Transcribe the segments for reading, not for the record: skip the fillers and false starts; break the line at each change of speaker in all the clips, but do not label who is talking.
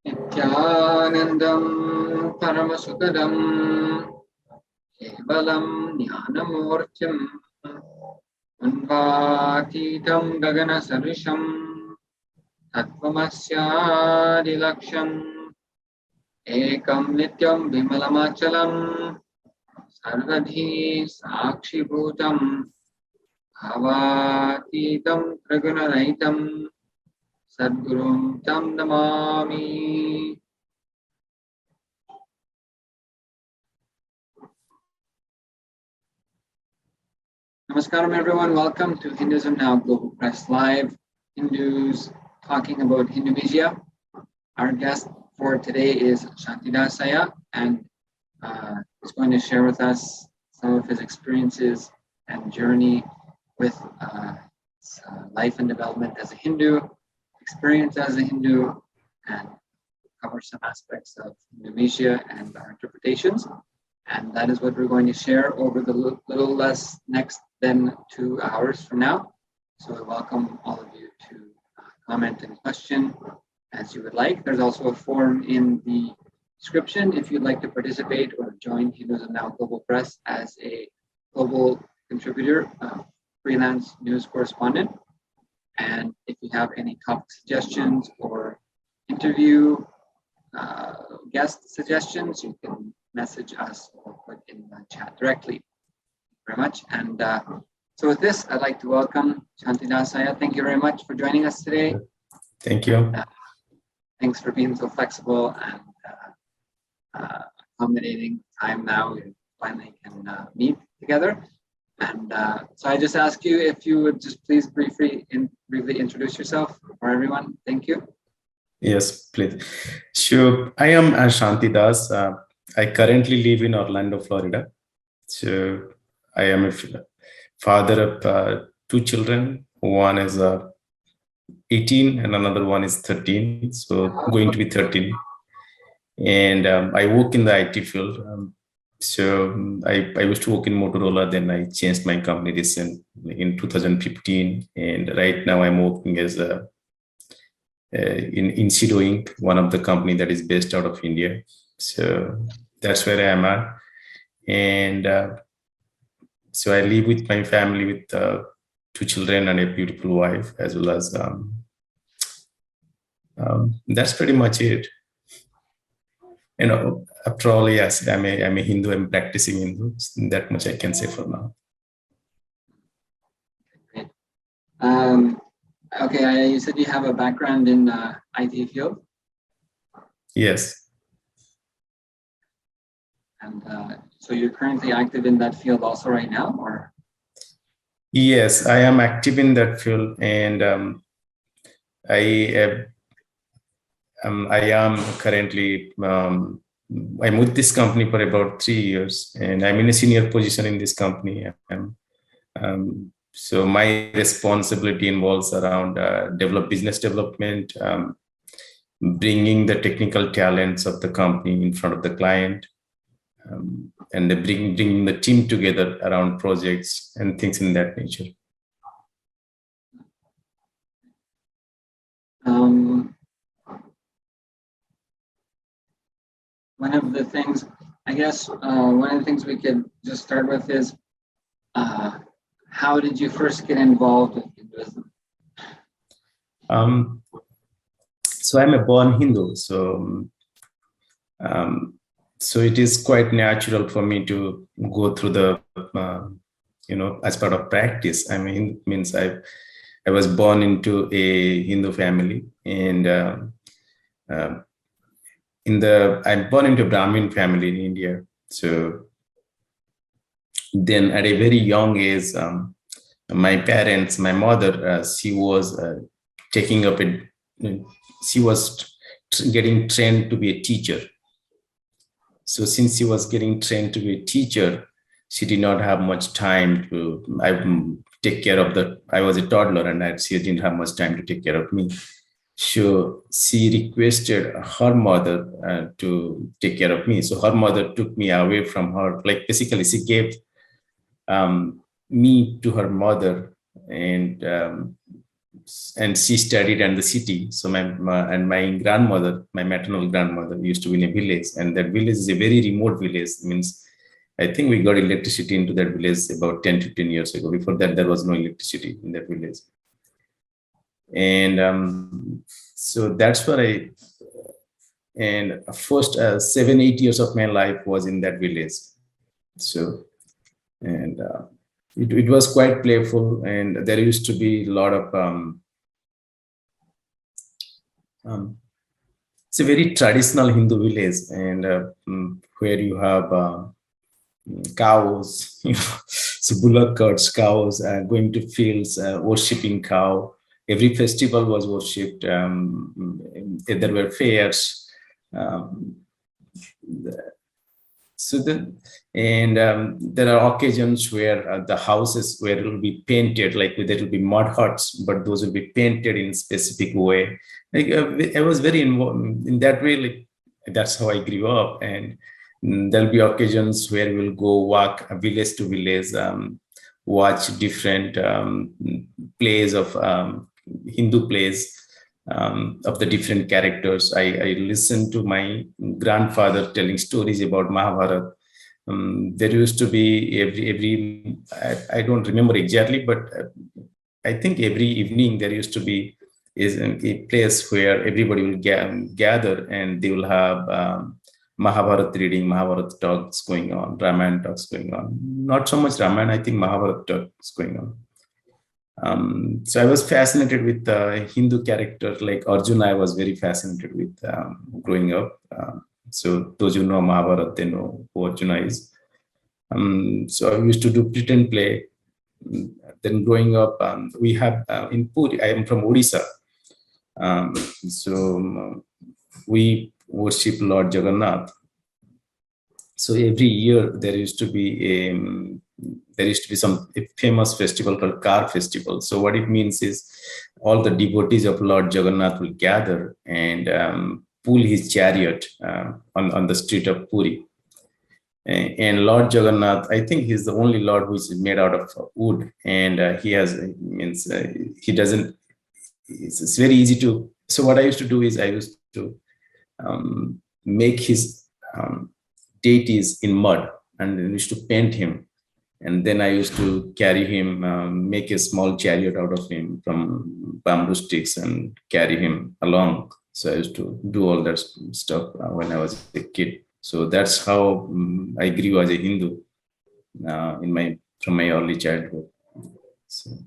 Nithyanandam Paramashivam Kevalam Jnanamurtyam Anvatitam Gagana Sarisham Tattvamasya Ekam Nityam Vimalamachalam Sarvadhi Sakshibhutam Bhavatitam Tragunaraitam Sadgurum Tam Namami. Namaskaram everyone, welcome to Hinduism Now Global Press Live, Hindus talking about Hindumisia. Our guest for today is Santi Dash Ji, and he's going to share with us some of his experiences and journey with life and development as a Hindu, experience as a Hindu, and cover some aspects of Hindumisia and our interpretations. And that is what we're going to share over the little less next than 2 hours from now. So I welcome all of you to comment and question as you would like. There's also a form in the description if you'd like to participate or join Hinduism Now Global Press as a global contributor, freelance news correspondent. And if you have any topic suggestions or interview guest suggestions, you can message us or put in the chat directly. Thank you very much. And so with this, I'd like to welcome Santi Dash Ji. Thank you very much for joining us today.
Thank you.
Thanks for being so flexible and accommodating time now. We finally can meet together. And so I just ask you if you would just please briefly introduce yourself for everyone. Thank you.
Yes, please. Sure. I am Santi Dash. I currently live in Orlando, Florida. So I am a father of 2 children. One is 18 and another one is 13. So going to be 13. And I work in the IT field. So I used to work in Motorola, then I changed my company in 2015. And right now I'm working as in Insido Inc., one of the company that is based out of India. So that's where I am at. And so I live with my family with 2 children and a beautiful wife, as well as that's pretty much it. You know, after all, yes, I'm a Hindu, I'm practicing Hindu. That much I can say for now.
Great. Okay, you said you have a background in IT field?
Yes.
And so you're currently active in that field also right now, or?
Yes, I am active in that field, and I am currently, I'm with this company for about 3 years, and I'm in a senior position in this company. So my responsibility involves around business development, bringing the technical talents of the company in front of the client, and bringing the team together around projects and things in that nature.
One of the things, I guess, one of the things we could just start with is, how did you first get involved with Hinduism?
So I'm a born Hindu, so it is quite natural for me to go through the, as part of practice. I mean, means I was born into a Hindu family, and I'm born into a Brahmin family in India. So then at a very young age, my parents, my mother, she was taking up she was getting trained to be a teacher. So since she was getting trained to be a teacher, she did not have much time to take care of I was a toddler, and she didn't have much time to take care of me. So she requested her mother to take care of me. So her mother took me away from her. Like basically, she gave me to her mother, and and she studied in the city. So my grandmother, my maternal grandmother, used to be in a village, and that village is a very remote village. Means I think we got electricity into that village about 10-15 years ago. Before that, there was no electricity in that village. And so that's what and first 7-8 years of my life was in that village. So, and it was quite playful, and there used to be a lot of it's a very traditional Hindu village, and where you have cows, so bullock carts, cows going to fields, worshipping cow. Every festival was worshipped. There were fairs. There are occasions where the houses where it will be painted, like there will be mud huts, but those will be painted in a specific way. Like I was very involved in that way. Like that's how I grew up, and there'll be occasions where we'll go walk village to village, watch different plays of Hindu plays of the different characters. I listened to my grandfather telling stories about Mahabharata. There used to be every I don't remember exactly, but I think every evening there used to be a place where everybody will gather, and they will have Mahabharata reading, Mahabharata talks going on, Ramayana talks going on. Not so much Ramayana, I think Mahabharata talks going on. So I was fascinated with Hindu characters like Arjuna. I was very fascinated with growing up. So those who know Mahabharata, they know who Arjuna is. So I used to do pretend play. Then growing up, we have in Puri, I am from Odisha. So we worship Lord Jagannath. So every year there used to be some famous festival called Car Festival. So what it means is all the devotees of Lord Jagannath will gather and pull his chariot on the street of Puri. And Lord Jagannath, I think he's the only Lord who is made out of wood, and he doesn't. It's very easy to. So what I used to do is I used to make his deities in mud, and I used to paint him, and then I used to carry him, make a small chariot out of him from bamboo sticks and carry him along. So I used to do all that stuff when I was a kid. So that's how I grew as a Hindu from my early childhood. So.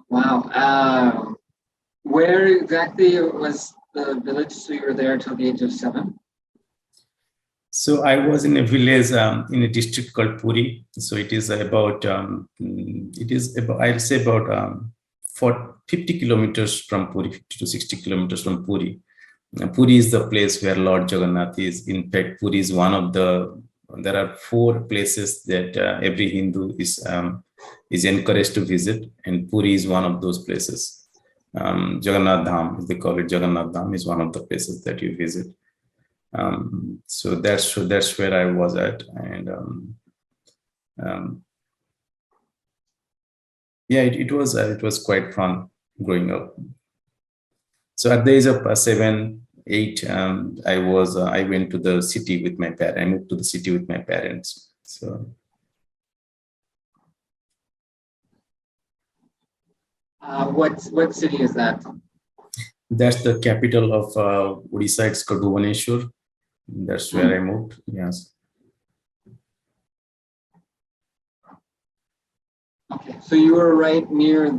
Wow. Where exactly was the village? So you were there till the age of 7?
So I was in a village in a district called Puri. So it is about I'll say about 50 kilometers from Puri, 50 to 60 kilometers from Puri. Puri is the place where Lord Jagannath is. In fact, Puri is one of there are 4 places that every Hindu is encouraged to visit, and Puri is one of those places. Jagannath Dham, they call it Jagannath Dham, is one of the places that you visit. So that's where I was at, and yeah, it was quite fun growing up. So at the age of 7, 8, I went to the city with my parents. I moved to the city with my parents. So.
What city is that?
That's the capital of Odisha. It's called Bhubaneswar. That's where I moved. Yes.
Okay, so you were right near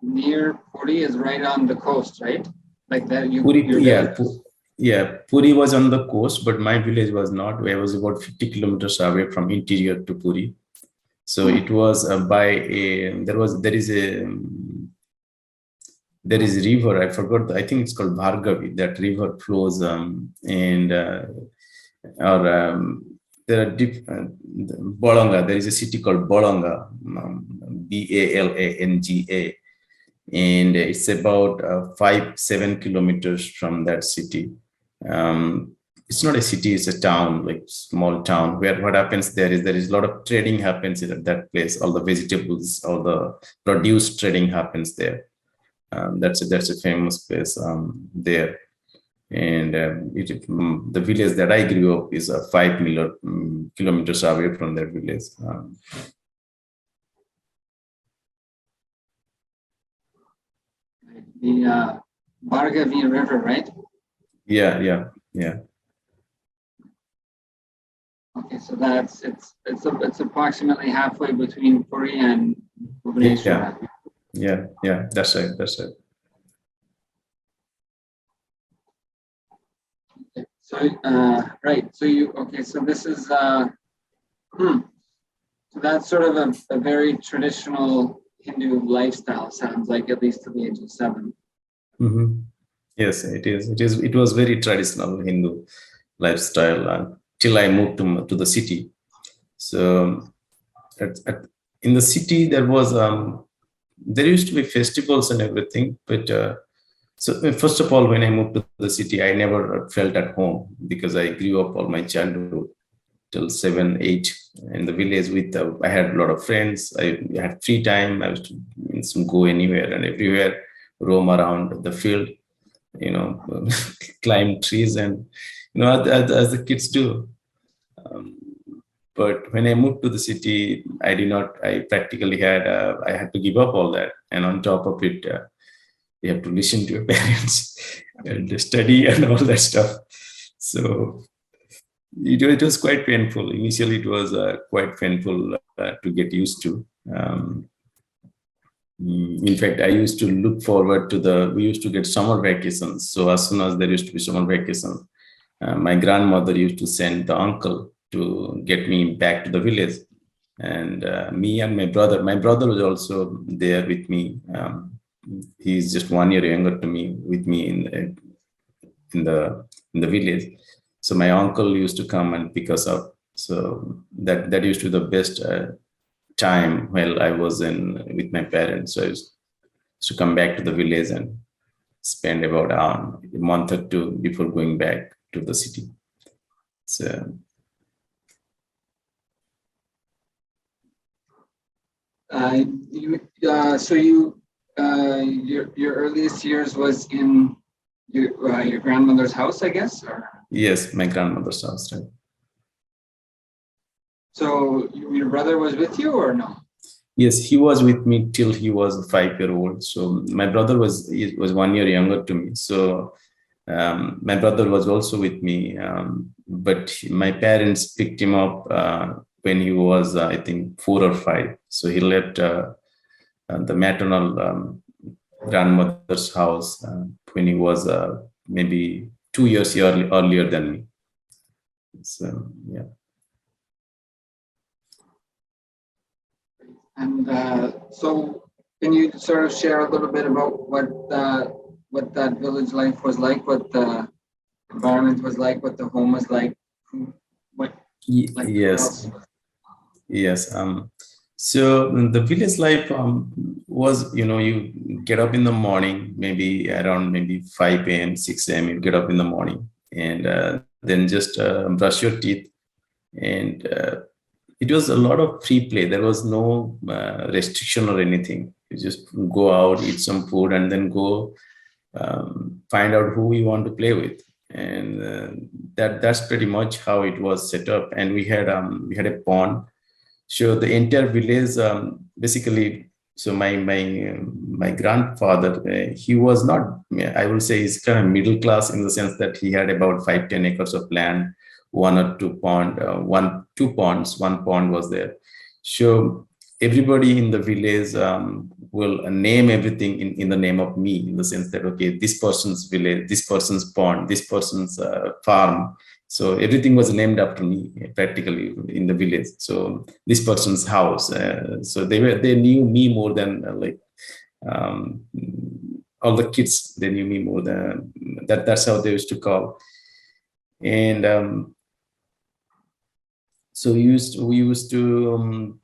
near Puri is right on the coast, right? Like that.
Puri was on the coast, but my village was not. I was about 50 kilometers away from interior to Puri. So it was there is a river. I forgot. I think it's called Bhargavi. That river flows there are Bolanga. There is a city called Bolanga, Balanga, and it's about 5-7 kilometers from that city. it's not a city, it's a town, like small town, where what happens there is a lot of trading happens at that place. All the vegetables, all the produce trading happens there. That's a famous place there. And the village that I grew up is 5 kilometers away from that village.
The Bhargavi River, right?
Yeah.
Okay, so it's approximately halfway between Puri and Bhubaneswar.
Yeah. That's right.
Okay. So right. So this is so that's sort of a very traditional Hindu lifestyle, sounds like, at least to the age of 7.
Mm-hmm. Yes, it is. It was very traditional Hindu lifestyle till I moved to the city. So in the city there used to be festivals and everything, but so first of all, when I moved to the city, I never felt at home because I grew up all my childhood till 7, 8 in the village with I had a lot of friends. I had free time. I used to go anywhere and everywhere, roam around the field, climb trees, and as the kids do. Um, but when I moved to the city, I practically I had to give up all that, and on top of it, you have to listen to your parents and study and all that stuff. So it was quite painful. Initially, it was quite painful to get used to. In fact, I used to look forward to we used to get summer vacations. So as soon as there used to be summer vacations, my grandmother used to send the uncle to get me back to the village. And me and my brother was also there with me. He's just 1 year younger to me, with me in the village. So my uncle used to come and pick us up. So that used to be the best time while I was with my parents. So I used to come back to the village and spend about a month or two before going back to the city. So
your earliest years was in your grandmother's house, I guess, or?
Yes, my grandmother's house, right?
So your brother was with you or no?
Yes, he was with me till he was 5-year-old. So my brother was 1 year younger to me. So my brother was also with me, but my parents picked him up when he was, I think, 4 or 5. So he left the maternal grandmother's house when he was maybe 2 years earlier than me. So yeah.
And so, can you sort of share a little bit about what that village life was like, what the environment was like, what the home was like,
yes. So the village life was, you get up in the morning, maybe around 5 a.m., 6 a.m. You get up in the morning and then just brush your teeth, and it was a lot of free play. There was no restriction or anything. You just go out, eat some food, and then go find out who you want to play with. And that's pretty much how it was set up. And we had a pond. So the entire village, basically. So my grandfather, he was not. I will say he's kind of middle class in the sense that he had about 5-10 acres of land, 1 or 2 two ponds. One pond was there. So everybody in the village will name everything in the name of me, in the sense that, okay, this person's village, this person's pond, this person's farm. So everything was named after me practically in the village. So this person's house. So they knew me more than all the kids. They knew me more than that. That's how they used to call. And so we used to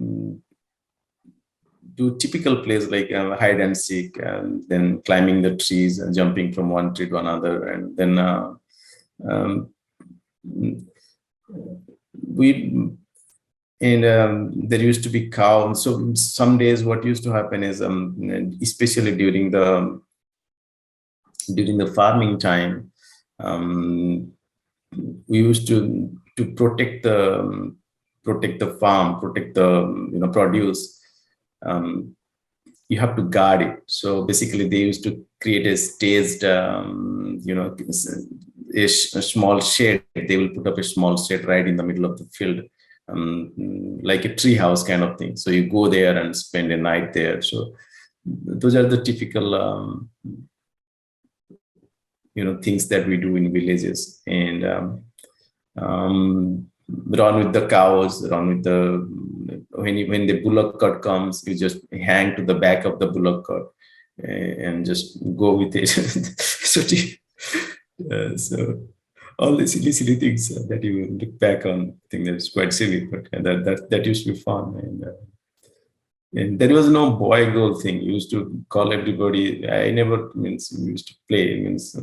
do typical plays like hide and seek, and then climbing the trees and jumping from one tree to another, and then we and there used to be cows. So some days what used to happen is, especially during the farming time, we used to protect the farm, protect the produce. You have to guard it. So basically, they used to create a staged, a small shed. They will put up a small shed right in the middle of the field, like a tree house kind of thing. So you go there and spend a night there. So those are the typical, things that we do in villages. And run with the cows, run with the when the bullock cart comes, you just hang to the back of the bullock cart and just go with it. So all the silly things that you look back on, I think that's quite silly, but that used to be fun. And there was no boy girl thing. You used to call everybody. I never we used to play. There's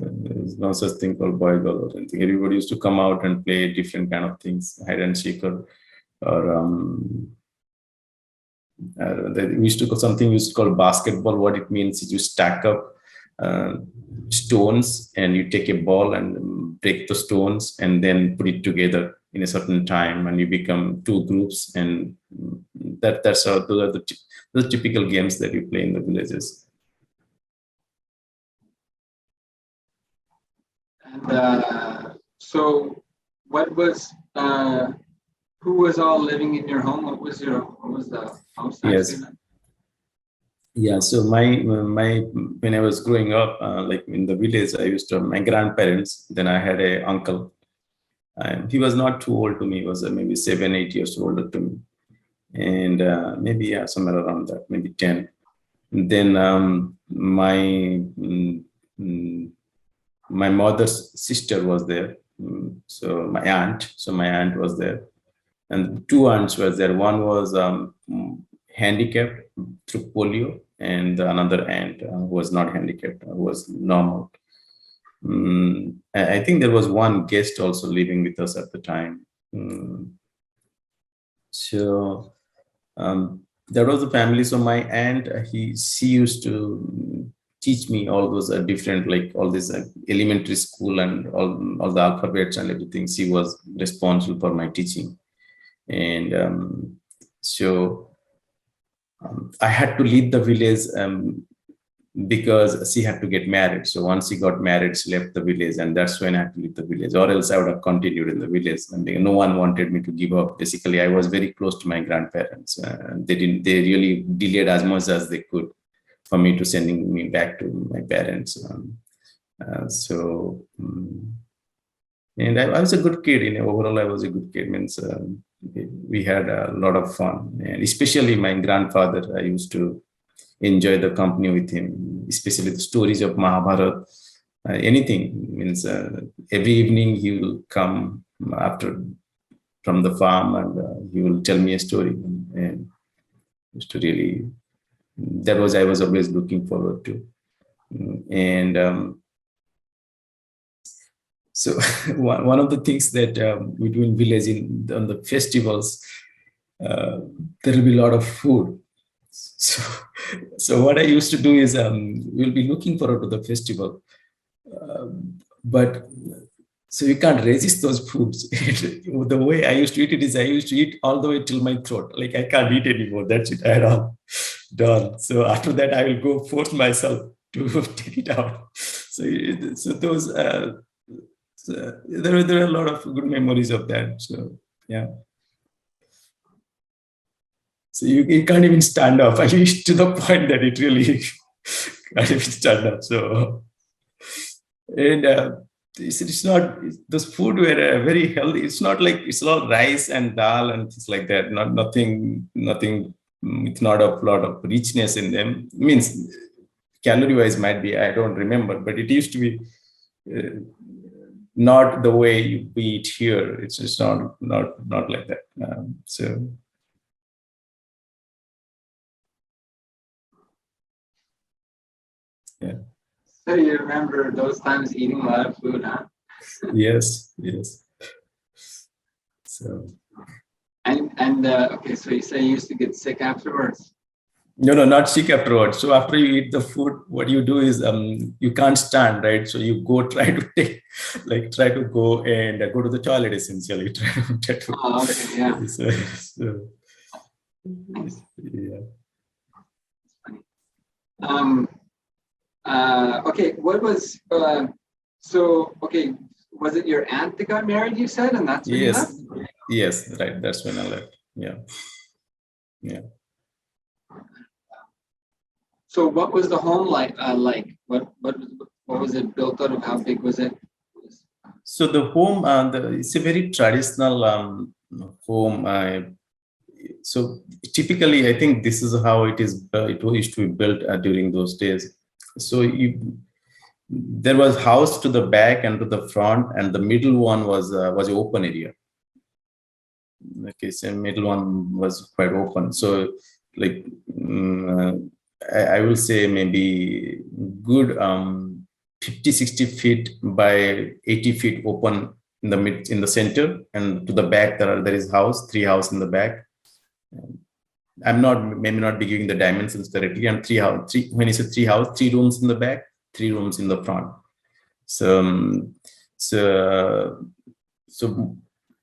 no such thing called boy girl or anything. Everybody used to come out and play different kind of things, hide and seek, or we used to call something used to call basketball. What it means is you stack up stones and you take a ball and break the stones and then put it together in a certain time, and you become two groups, and that's how those are the typical games that you play in the villages.
And so, who was all living in your home? What was the house actually?
Yes. Yeah, so my when I was growing up, like in the village, I used to have my grandparents. Then I had a uncle, and he was not too old to me. He was maybe 7-8 years older to me, and maybe somewhere around that, maybe 10. And then my mother's sister was there, so my aunt was there, and two aunts were there. One was handicapped through polio, and another aunt who was not handicapped, was normal. I think there was one guest also living with us at the time. So that was the family. So my aunt, she used to teach me all those different, like all this elementary school and all the alphabets and everything. She was responsible for my teaching, and so I had to leave the village because she had to get married. So once she got married, she left the village, and that's when I had to leave the village, or else I would have continued in the village. And no one wanted me to give up. Basically, I was very close to my grandparents. They really delayed as much as they could for me to sending me back to my parents. And I was a good kid. Overall, I was a good kid. We had a lot of fun, and especially my grandfather. I used to enjoy the company with him, especially the stories of Mahabharata. Anything every evening he will come from the farm, and he will tell me a story, and used to really, that was I was always looking forward to. And so one of the things that we do in village on the festivals, there will be a lot of food. So what I used to do is we'll be looking forward to the festival, but so you can't resist those foods. The way I used to eat it is I used to eat all the way till my throat. Like I can't eat anymore. That's it. I am done. So after that, I will go force myself to take it out. So those there are a lot of good memories of that. So yeah. So you can't even stand up, at least to the point that it really can't even stand up. So, and it's not, those food were very healthy. It's not like it's all rice and dal and things like that. Nothing. It's not a lot of richness in them. Means calorie wise might be, I don't remember, but it used to be not the way you eat here. It's just not like that. So. Yeah.
So you remember those times eating a lot of food, huh?
Yes. So.
Okay, so you say you used to get sick afterwards.
No, not sick afterwards. So after you eat the food, what you do is you can't stand, right? So you go try to go and go to the toilet essentially.
Oh, okay, yeah.
Nice. Yeah.
Okay, what was okay, was it your aunt that got married, you said, and that's when you left?
Yes, right. That's when I left. Yeah.
So what was the home like? What was it built out of? How big was it?
So the home, it's a very traditional home. So typically, I think this is how it is. It used to be built during those days. So there was house to the back and to the front, and the middle one was an open area. Okay, so middle one was quite open. So like I will say maybe good 50-60 feet by 80 feet open in the center, and to the back there is three house in the back. I'm maybe not be giving the dimensions correctly. And when you say three rooms in the back, 3 rooms in the front. So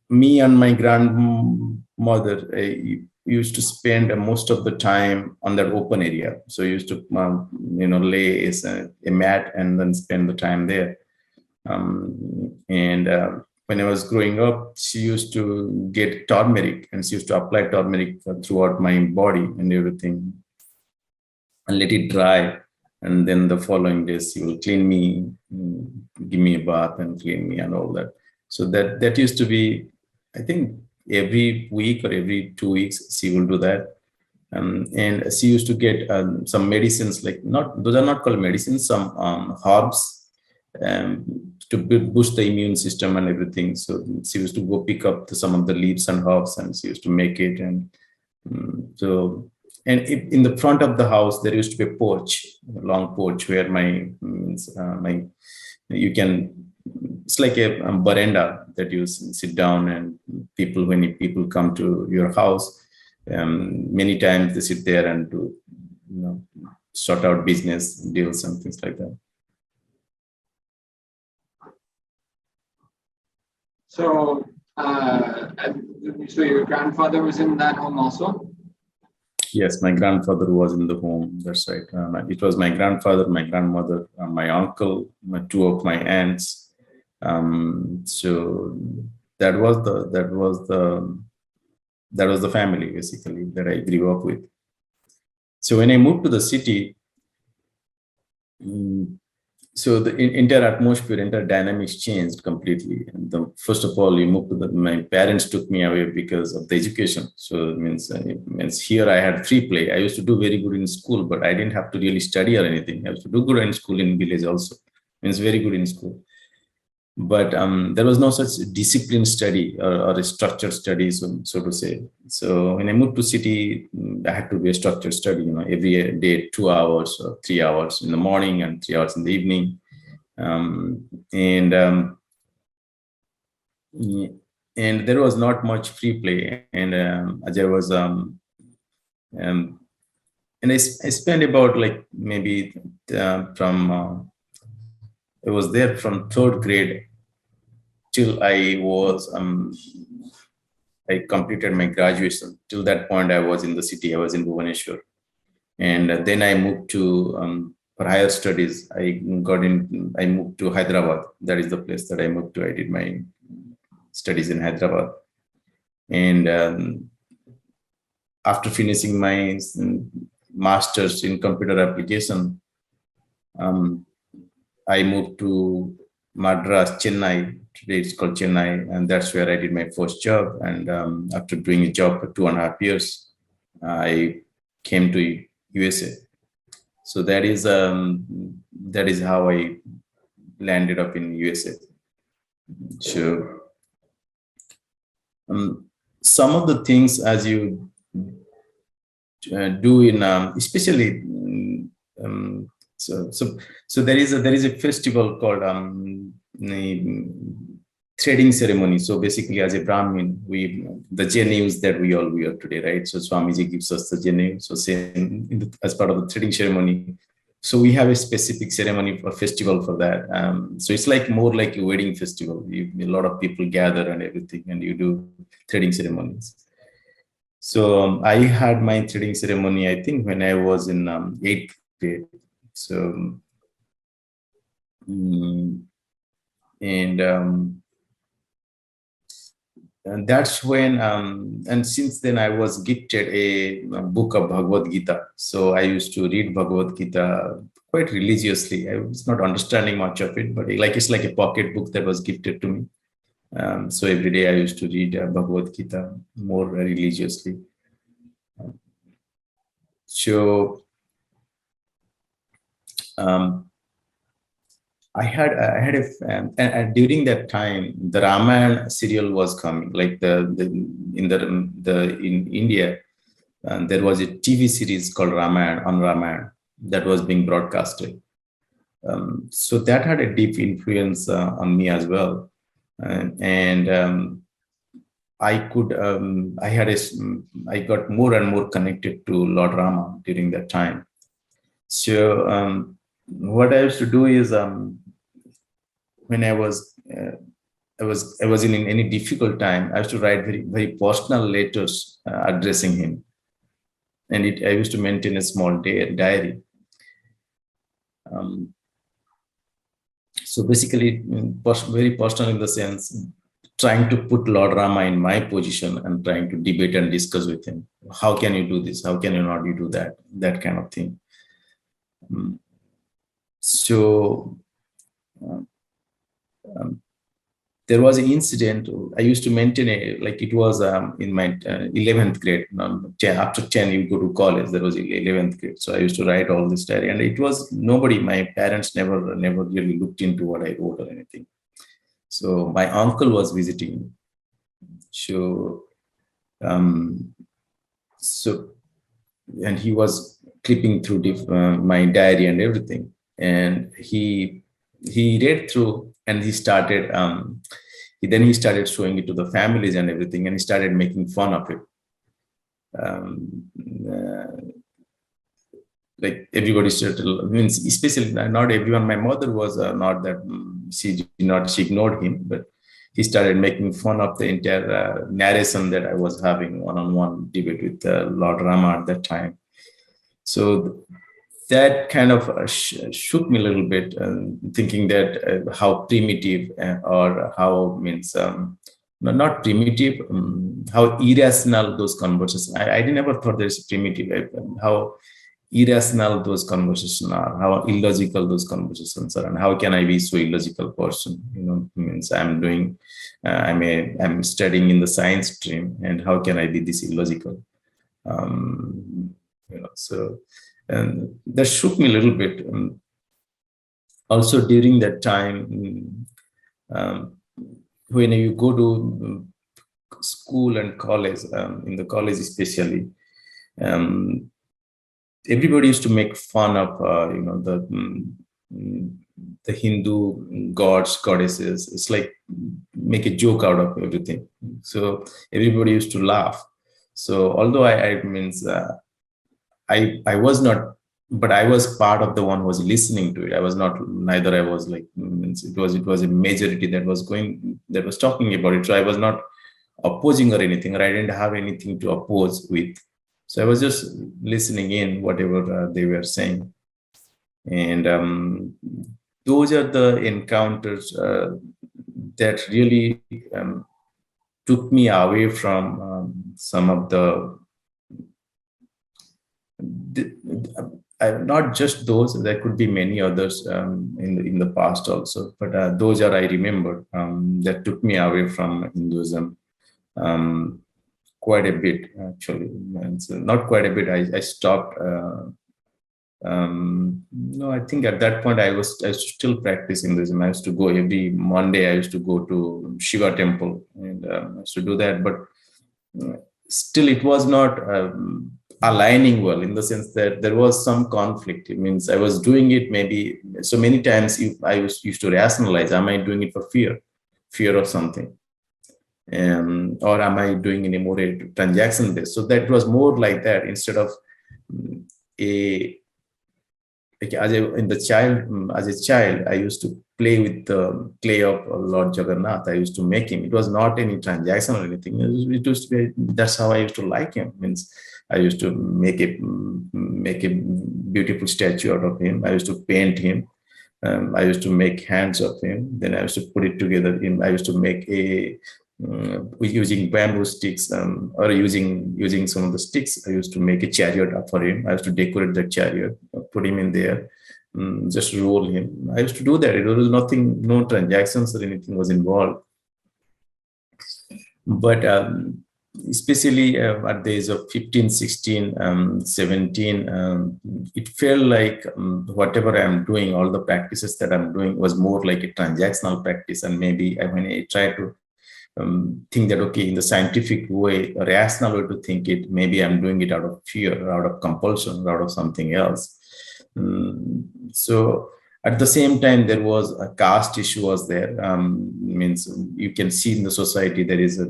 me and my grandmother used to spend most of the time on that open area. So I used to lay a mat and then spend the time there. When I was growing up, she used to get turmeric, and she used to apply turmeric throughout my body and everything, and let it dry. And then the following days, she will clean me, give me a bath and clean me and all that. So that used to be, I think, every week or every 2 weeks, she will do that. And she used to get some medicines, those are not called medicines, some herbs, to boost the immune system and everything. So she used to go pick up some of the leaves and herbs, and she used to make it. And in the front of the house, there used to be a porch, a long porch, where it's like a veranda that you sit down, and when people come to your house, many times they sit there and do, sort out business deals and things like that.
So, so your grandfather was in that home also?
Yes, my grandfather was in the home. That's right. It was my grandfather, my grandmother, my uncle, two of my aunts. So that was the family basically that I grew up with. So when I moved to the city, so the entire atmosphere, entire dynamics changed completely. And first of all, my parents took me away because of the education. So it means here I had free play. I used to do very good in school, but I didn't have to really study or anything. I used to do good in school in village also. Means very good in school. But there was no such disciplined study or a structured study, so to say. So when I moved to city, I had to be a structured study, every day, 2 hours or 3 hours in the morning and 3 hours in the evening. And there was not much free play. And there was, and I spent about maybe I was there from 3rd grade till I completed my graduation. Till that point, I was in the city. I was in Bhubaneswar, and then I moved to for higher studies. I moved to Hyderabad. That is the place that I moved to. I did my studies in Hyderabad, and after finishing my master's in computer application, I moved to Madras, Chennai. Today it's called Chennai, and that's where I did my first job. And after doing a job for 2.5 years, I came to USA. So that is how I landed up in USA. So some of the things as you do in especially. So there is a festival called threading ceremony. So basically, as a Brahmin, the janeus that we all wear today, right? So Swamiji gives us the jane. So same as part of the threading ceremony. So we have a specific ceremony or festival for that. So it's like more like a wedding festival. A lot of people gather and everything, and you do threading ceremonies. So I had my threading ceremony, I think, when I was in 8th grade. So and that's when, and since then I was gifted a book of Bhagavad Gita. So I used to read Bhagavad Gita quite religiously. I was not understanding much of it, but it's like a pocket book that was gifted to me. So every day I used to read Bhagavad Gita more religiously. So I had and during that time the Ramayana serial was coming, like in India, there was a TV series called Ramayana that was being broadcasted. So that had a deep influence on me as well, and I got more and more connected to Lord Rama during that time. So what I used to do is, when I was in any difficult time, I used to write very, very personal letters addressing him, and I used to maintain a small diary. So basically, very personal in the sense, trying to put Lord Rama in my position and trying to debate and discuss with him. How can you do this? How can you not do that? That kind of thing. So there was an incident. I used to maintain it was in my 11th grade. After 10, you go to college. There was 11th grade. So I used to write all this diary, and it was nobody. My parents never really looked into what I wrote or anything. So my uncle was visiting me. So, and he was clipping through my diary and everything, and he read through, and he started he started showing it to the families and everything, and he started making fun of it. Like everybody started, means especially not everyone. My mother was not that, she ignored him, but he started making fun of the entire narration that I was having one-on-one debate with Lord Rama at that time. So that kind of shook me a little bit, thinking that how primitive or how not primitive, how irrational those conversations. I never thought there's primitive, how irrational those conversations are, how illogical those conversations are, and how can I be so illogical person? Means I'm studying in the science stream, and how can I be this illogical? So. And that shook me a little bit. Also during that time, when you go to school and college, in the college especially, everybody used to make fun of the Hindu gods, goddesses. It's like make a joke out of everything. So everybody used to laugh. So although I was not, but I was part of the one who was listening to it. I was not, neither I was like, it was a majority that was talking about it. So I was not opposing or anything, or I didn't have anything to oppose with. So I was just listening in whatever they were saying. And those are the encounters that really took me away from some of the not just those, there could be many others in the past also, but those are I remember that took me away from Hinduism quite a bit, actually. And so not quite a bit. I stopped. No, I think at that point I was still practicing Hinduism. I used to go every Monday. I used to go to Shiva temple, and I used to do that. But still, it was not aligning well, in the sense that there was some conflict. It means I was doing it maybe so many times. I used to rationalize: am I doing it for fear fear of something? Or am I doing any more transaction based? So that was more like that instead of a like as a child, I used to play with the clay of Lord Jagannath. I used to make him. It was not any transaction or anything. It used to be, that's how I used to like him. Means I used to make a beautiful statue out of him. I used to paint him. I used to make hands of him. Then I used to put it together. I used to make a using bamboo sticks or using some of the sticks. I used to make a chariot up for him. I used to decorate the chariot, put him in there, just roll him. I used to do that. It was nothing, no transactions or anything was involved. But especially at the age of 15, 16, 17, it felt like whatever I'm doing, all the practices that I'm doing was more like a transactional practice. And maybe when I try to think that, okay, in the scientific way, a rational way to think it, maybe I'm doing it out of fear, out of compulsion, out of something else. So at the same time, there was a caste issue was there. Means you can see in the society there is a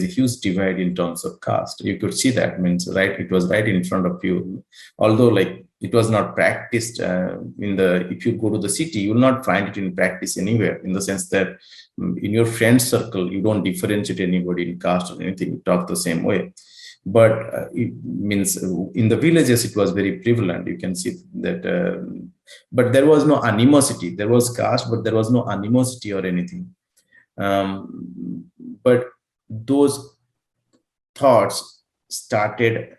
huge divide in terms of caste. You could see that, means right, it was right in front of you. Although like it was not practiced if you go to the city, you will not find it in practice anywhere, in the sense that in your friend circle, you don't differentiate anybody in caste or anything, you talk the same way. But it means in the villages, it was very prevalent. You can see that, but there was no animosity. There was caste, but there was no animosity or anything. But those thoughts started.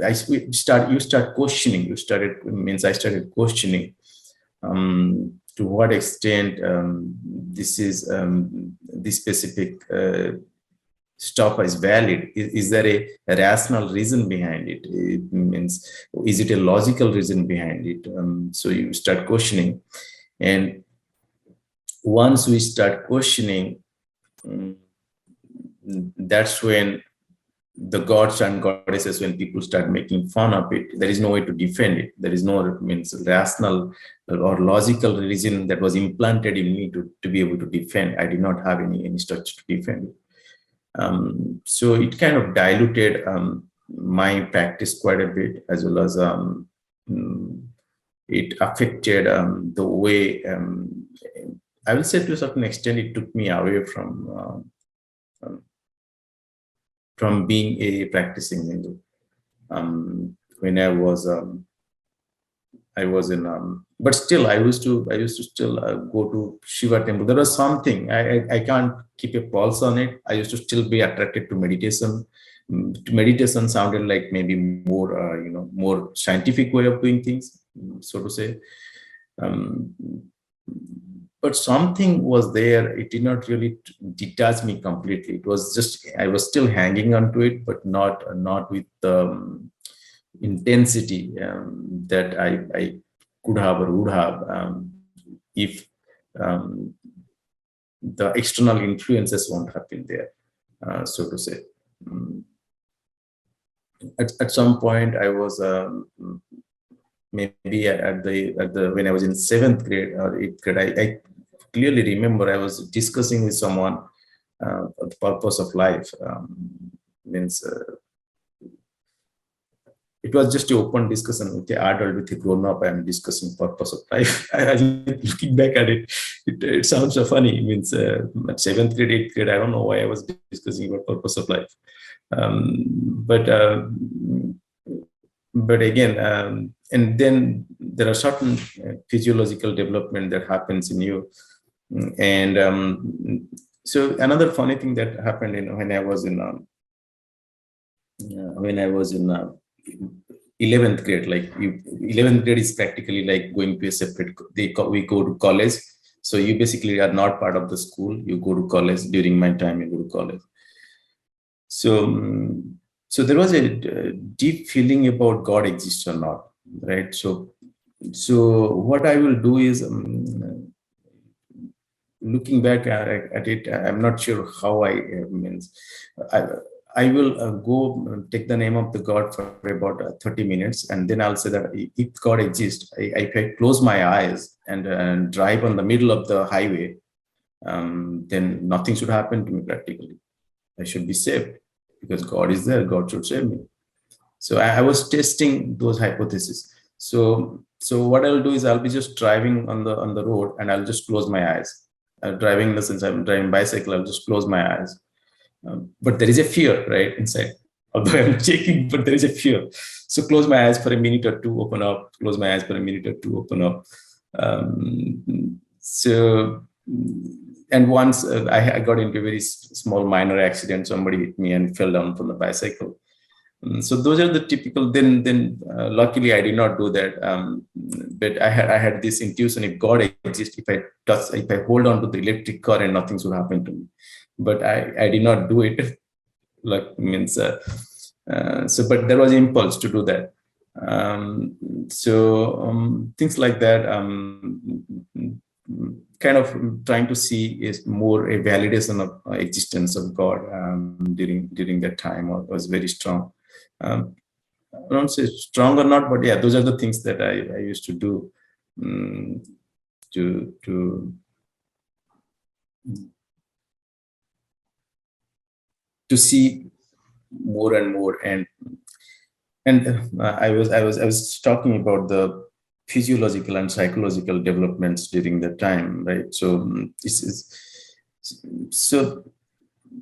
I started questioning. I started questioning to what extent this is this specific stuff is valid. Is there a rational reason behind it? It means, is it a logical reason behind it? So you start questioning, and once we start questioning, that's when the gods and goddesses, when people start making fun of it, there is no way to defend it. There is no rational or logical reason that was implanted in me to be able to defend. I did not have any structure to defend it. So it kind of diluted my practice quite a bit, as well as it affected the way, I will say to a certain extent, it took me away from being a practicing Hindu. When I was in, but still I used to still go to Shiva temple. There was something, I can't keep a pulse on it. I used to still be attracted to meditation. Meditation sounded like maybe more, more scientific way of doing things, so to say. But something was there. It did not really detach me completely. It was just, I was still hanging on to it, but not with the intensity that I could have or would have if the external influences won't have been there, so to say. At some point, I was maybe at the when I was in 7th grade or 8th grade, I clearly remember I was discussing with someone the purpose of life. It was just an open discussion with the adult, with a grown-up. I'm discussing purpose of life. Looking back at it, it sounds so funny. At 7th grade, 8th grade, I don't know why I was discussing about purpose of life. But again, and then there are certain physiological development that happens in you. And so another funny thing that happened, when I was in 11th grade, like 11th grade is practically like going to a separate, we go to college. So you basically are not part of the school. You go to college. During my time, you go to college. So there was a deep feeling about God exists or not, right? So what I will do is, looking back at it, I'm not sure how I will go take the name of the God for about 30 minutes, and then I'll say that if God exists, if I close my eyes and drive on the middle of the highway, then nothing should happen to me practically. I should be saved because God is there. God should save me. So I was testing those hypotheses. So what I'll do is I'll be just driving on the road and I'll just close my eyes. Driving in the sense I'm driving bicycle, I'll just close my eyes. But there is a fear, right, inside. Although I'm checking, but there is a fear. So close my eyes for a minute or two, open up. Close my eyes for a minute or two, open up. And once I got into a very small minor accident. Somebody hit me and fell down from the bicycle. So those are the typical. Then luckily I did not do that. But I had this intuition: if God exists, if I hold on to the electric car, and nothing should happen to me. But I did not do it. Like means but there was impulse to do that. Things like that. Kind of trying to see is more a validation of existence of God during that time was very strong. I don't say strong or not, but yeah, those are the things that I used to do to see more and more. And I was talking about the physiological and psychological developments during that time, right? So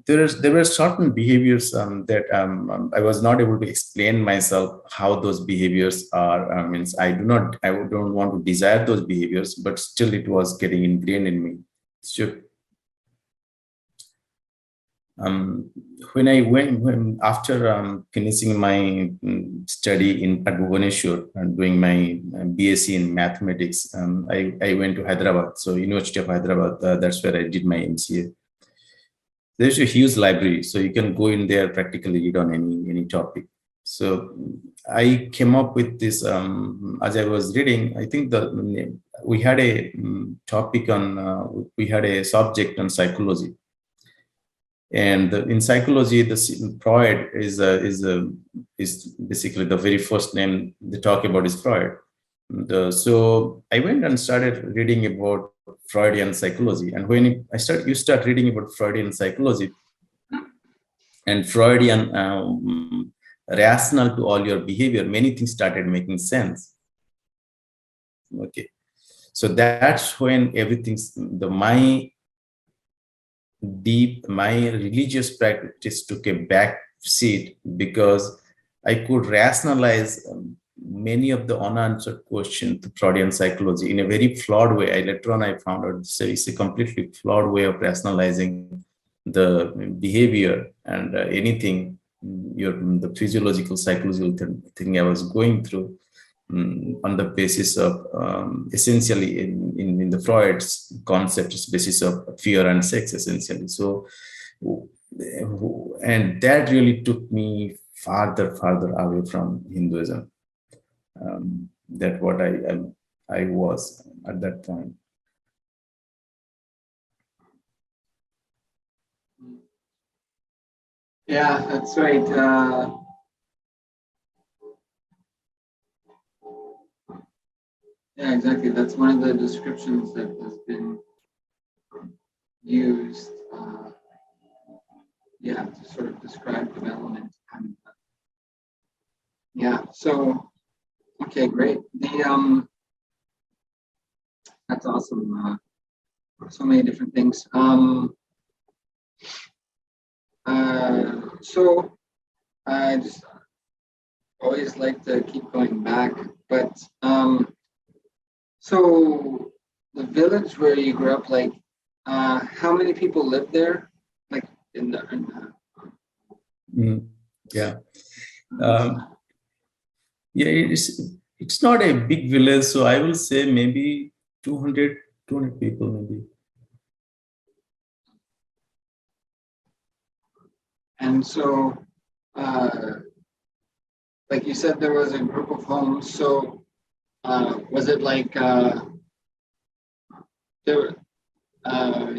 there were certain behaviors that I was not able to explain myself how those behaviors are. Means I don't want to desire those behaviors, but still it was getting ingrained in me. So when after finishing my study at Bhubaneswar and doing my BSc in mathematics, I went to Hyderabad. So University of Hyderabad, that's where I did my MCA. There's a huge library, so you can go in there, practically read on any topic. So I came up with this as I was reading. I think we had a topic on we had a subject on psychology. And in psychology, Freud is basically the very first name they talk about is Freud. So I went and started reading about Freudian psychology. And when you start reading about Freudian psychology and Freudian rationale to all your behavior, many things started making sense. Okay, so that's when my religious practice took a back seat, because I could rationalize many of the unanswered questions to Freudian psychology in a very flawed way. Later on, I found out it's a completely flawed way of rationalizing the behavior and anything, the physiological, psychological thing I was going through. On the basis of essentially in the Freud's concepts, basis of fear and sex, essentially. So, and that really took me farther away from Hinduism. That what I was at that point.
Yeah, that's right. Yeah, exactly. That's one of the descriptions that has been used, to sort of describe development. Yeah. So, okay, great. That's awesome. So many different things. So I just always like to keep going back, but so the village where you grew up, like, how many people live there? Like
yeah, it's not a big village, so I will say maybe 200 people, maybe.
And so, like you said, there was a group of homes. So, was it like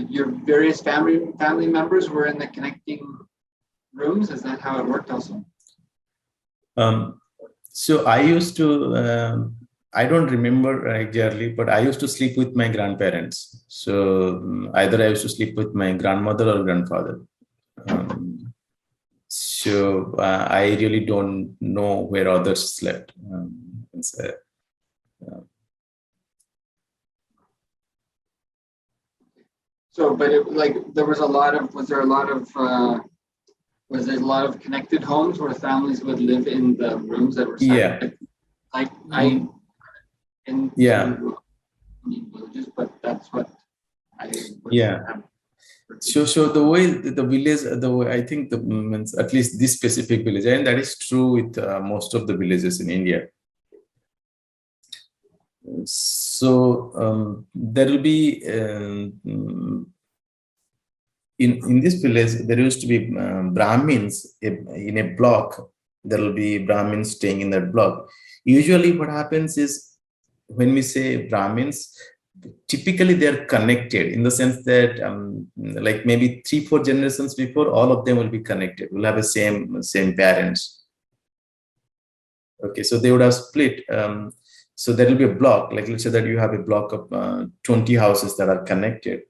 your various family members were in the connecting rooms? Is that how it worked also?
So I used to I don't remember exactly, but I used to sleep with my grandparents. So either I used to sleep with my grandmother or grandfather. I really don't know where others slept.
So, but it, like there was a lot of, was there a lot of connected homes where families would live in the rooms that were separate? Like in villages, but that's what I
have. So the way the village, I think at least this specific village, and that is true with most of the villages in India. So there will be in this village there used to be Brahmins in a block. There will be Brahmins staying in that block. Usually, what happens is when we say Brahmins, typically they're connected in the sense that like maybe 3-4 generations before, all of them will be connected, will have the same parents. Okay, so they would have split. So there will be a block, like let's say that you have a block of 20 houses that are connected.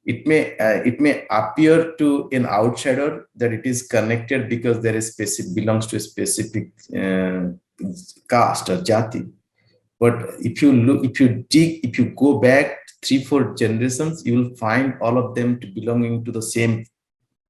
It may appear to an outsider that it is connected because there is belongs to a specific caste or jati. But if you go back 3-4 generations, you will find all of them to belonging to the same,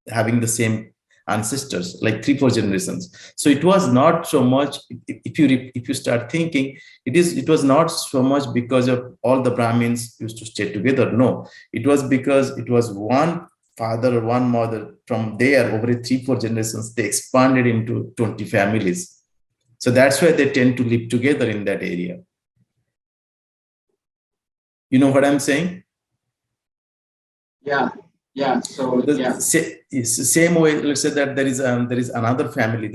having the same ancestors, like 3-4 generations. So it was not so much, if you start thinking, it was not so much because of all the Brahmins used to stay together. No, it was because it was one father or one mother. From there, over 3-4 generations, they expanded into 20 families. So that's why they tend to live together in that area. You know what I'm saying?
Yeah. So
same way. Let's say that there is another family,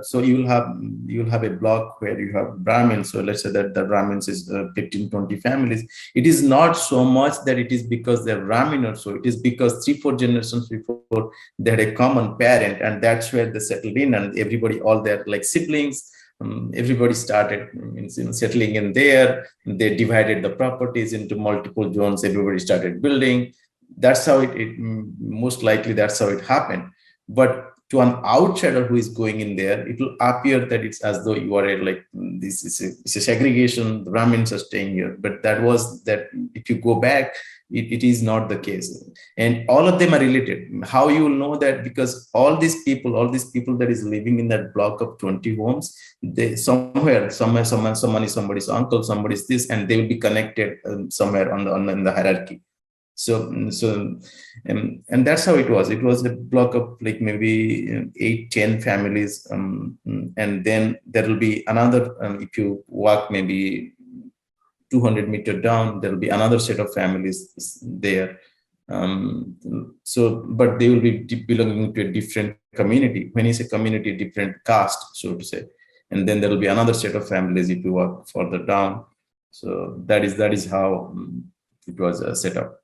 so you will have a block where you have Brahmins. So let's say that the Brahmins is 15-20 families. It is not so much that it is because they're Brahmin or so. It is because 3-4 generations before they had a common parent, and that's where they settled in, and everybody, all their like siblings. Everybody started settling in there. They divided the properties into multiple zones. Everybody started building. That's how it most likely that's how it happened. But to an outsider who is going in there, it will appear that it's as though you are like this is a segregation. The Brahmins are staying here, but that if you go back, it is not the case. And all of them are related. How you will know that? Because all these people that is living in that block of 20 homes, they someone is somebody's uncle, somebody's this, and they will be connected somewhere in the hierarchy. So and that's how it was. It was a block of like maybe 8-10 families, and then there will be another. If you walk maybe 200 meters down, there will be another set of families there. So, but they will be belonging to a different community. When you say community, different caste, so to say. And then there will be another set of families if you walk further down. So that is how it was set up.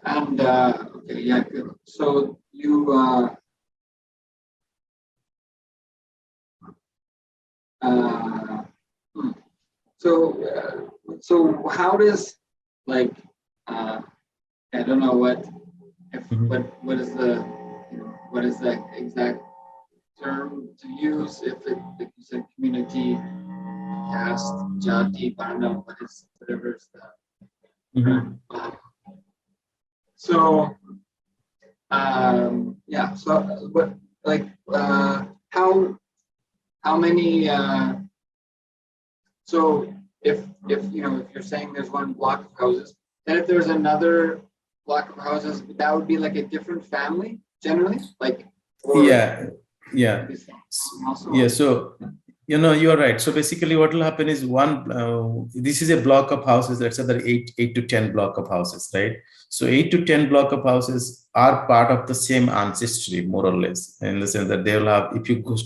And okay, yeah, good. So you so how does like I don't know what is the exact term to use, if you said community, caste, jati, varna, whatever is the so yeah, so what, like how many so if you're saying there's one block of houses, then if there's another block of houses, that would be like a different family generally, like
yeah. So you're right. So basically what will happen is this is a block of houses. Let's say there are 8 to 10 block of houses, right? So 8 to 10 block of houses are part of the same ancestry, more or less, in the sense that they will have, if you go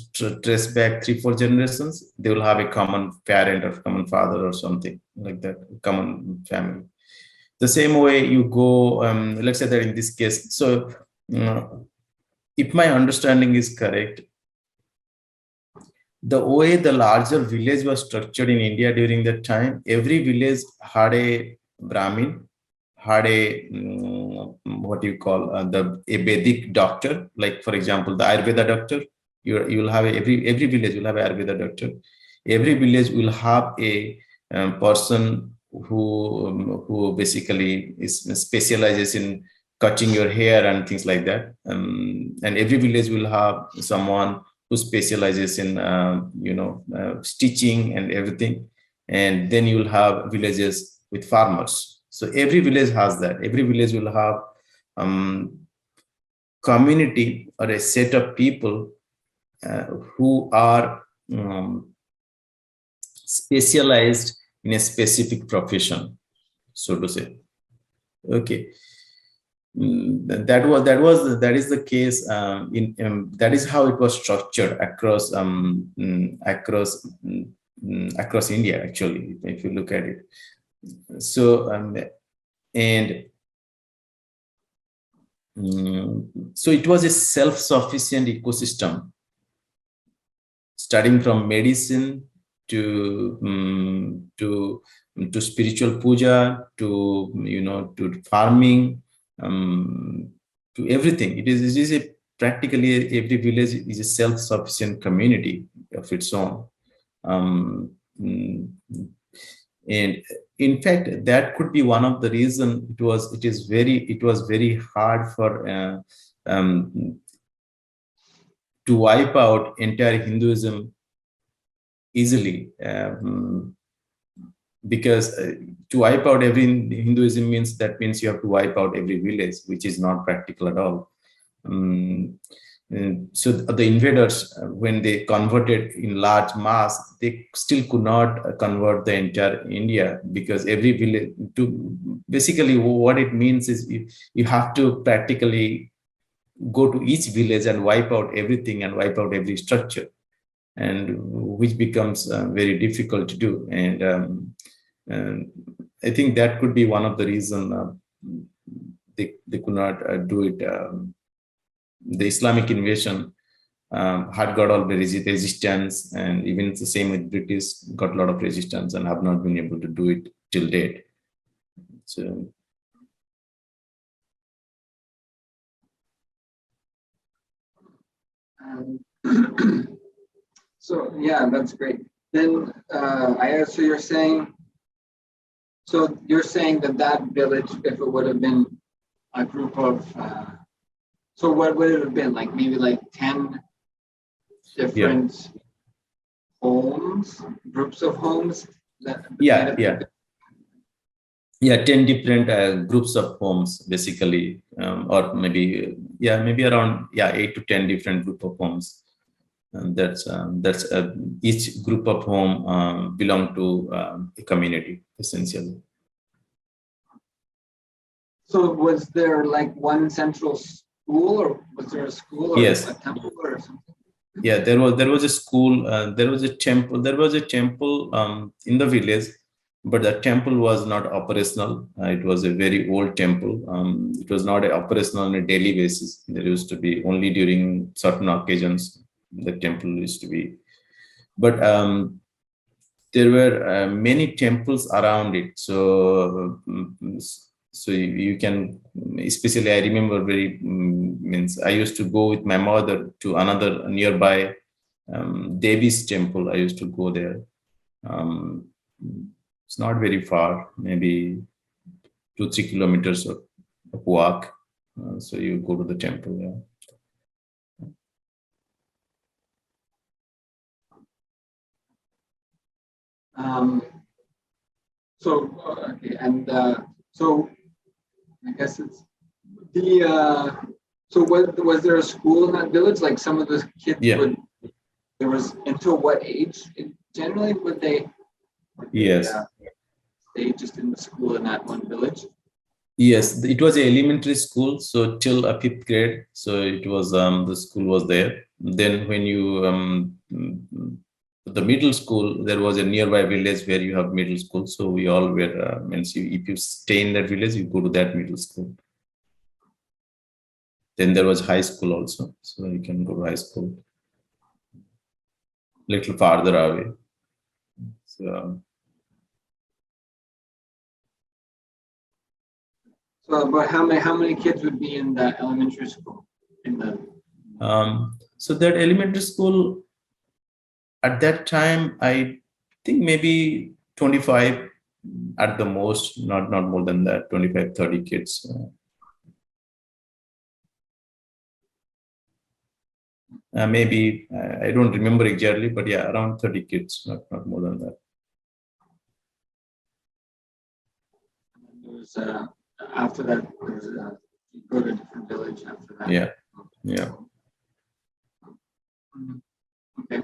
trace back 3-4 generations, they will have a common parent or common father or something like that, common family. The same way you go, let's say that in this case, so if my understanding is correct, the way the larger village was structured in India during that time, every village had a Brahmin, had a what do you call a Vedic doctor, like for example the Ayurveda doctor. You will have every village will have an Ayurveda doctor. Every village will have a person who basically specializes in cutting your hair and things like that. And every village will have someone who specializes in stitching and everything. And then you'll have villages with farmers. So every village has that. Every village will have community or a set of people who are specialized in a specific profession, so to say. Okay. That is the case that is how it was structured across across India, actually, if you look at it. So so it was a self-sufficient ecosystem, starting from medicine to spiritual puja, to farming, to everything. It is practically every village is a self-sufficient community of its own. And in fact, that could be one of the reasons it was very hard for to wipe out entire Hinduism easily, because to wipe out every Hinduism means you have to wipe out every village, which is not practical at all. So the invaders, when they converted in large mass, they still could not convert the entire India, because every village, basically what it means is you have to practically go to each village and wipe out everything and wipe out every structure, and which becomes very difficult to do. And I think that could be one of the reasons they could not do it. The Islamic invasion had got all the resistance, and even the same with British got a lot of resistance and have not been able to do it till date. So
so yeah, that's great. Then so you're saying that village, if it would have been a group of so what would it have been, like maybe like 10 different homes, groups of homes that
10 different groups of homes, basically, or maybe around 8 to 10 different group of homes. And that's each group of home belong to a community, essentially.
So was there like one central school, or was there a school, or
yes,
a temple or something?
Yeah, there was a school, there was a temple. There was a temple in the village, but the temple was not operational. It was a very old temple. It was not operational on a daily basis. There used to be only during certain occasions the temple used to be. But there were many temples around it. So you can, especially I remember means I used to go with my mother to another nearby Devi's temple. I used to go there. It's not very far, maybe 2-3 kilometers of walk. So you go to the temple. Yeah.
Okay, and so I guess it's the so was there a school in that village? Like some of the kids would, there was, until what age generally would they stay just in the school in that one village?
Yes, it was an elementary school, so till a 5th grade. So it was the school was there. Then when you the middle school, there was a nearby village where you have middle school. So we all were means if you stay in that village, you go to that middle school. Then there was high school also, so you can go to high school, little farther away. So
about how many kids would be in the elementary school?
So that elementary school at that time, I think maybe 25 at the most, not more than that, 25, 30 kids. Maybe, I don't remember exactly, but yeah, around 30 kids, not more than that.
There was, after that, there was, you go to a different village after that.
Yeah, yeah.
Okay.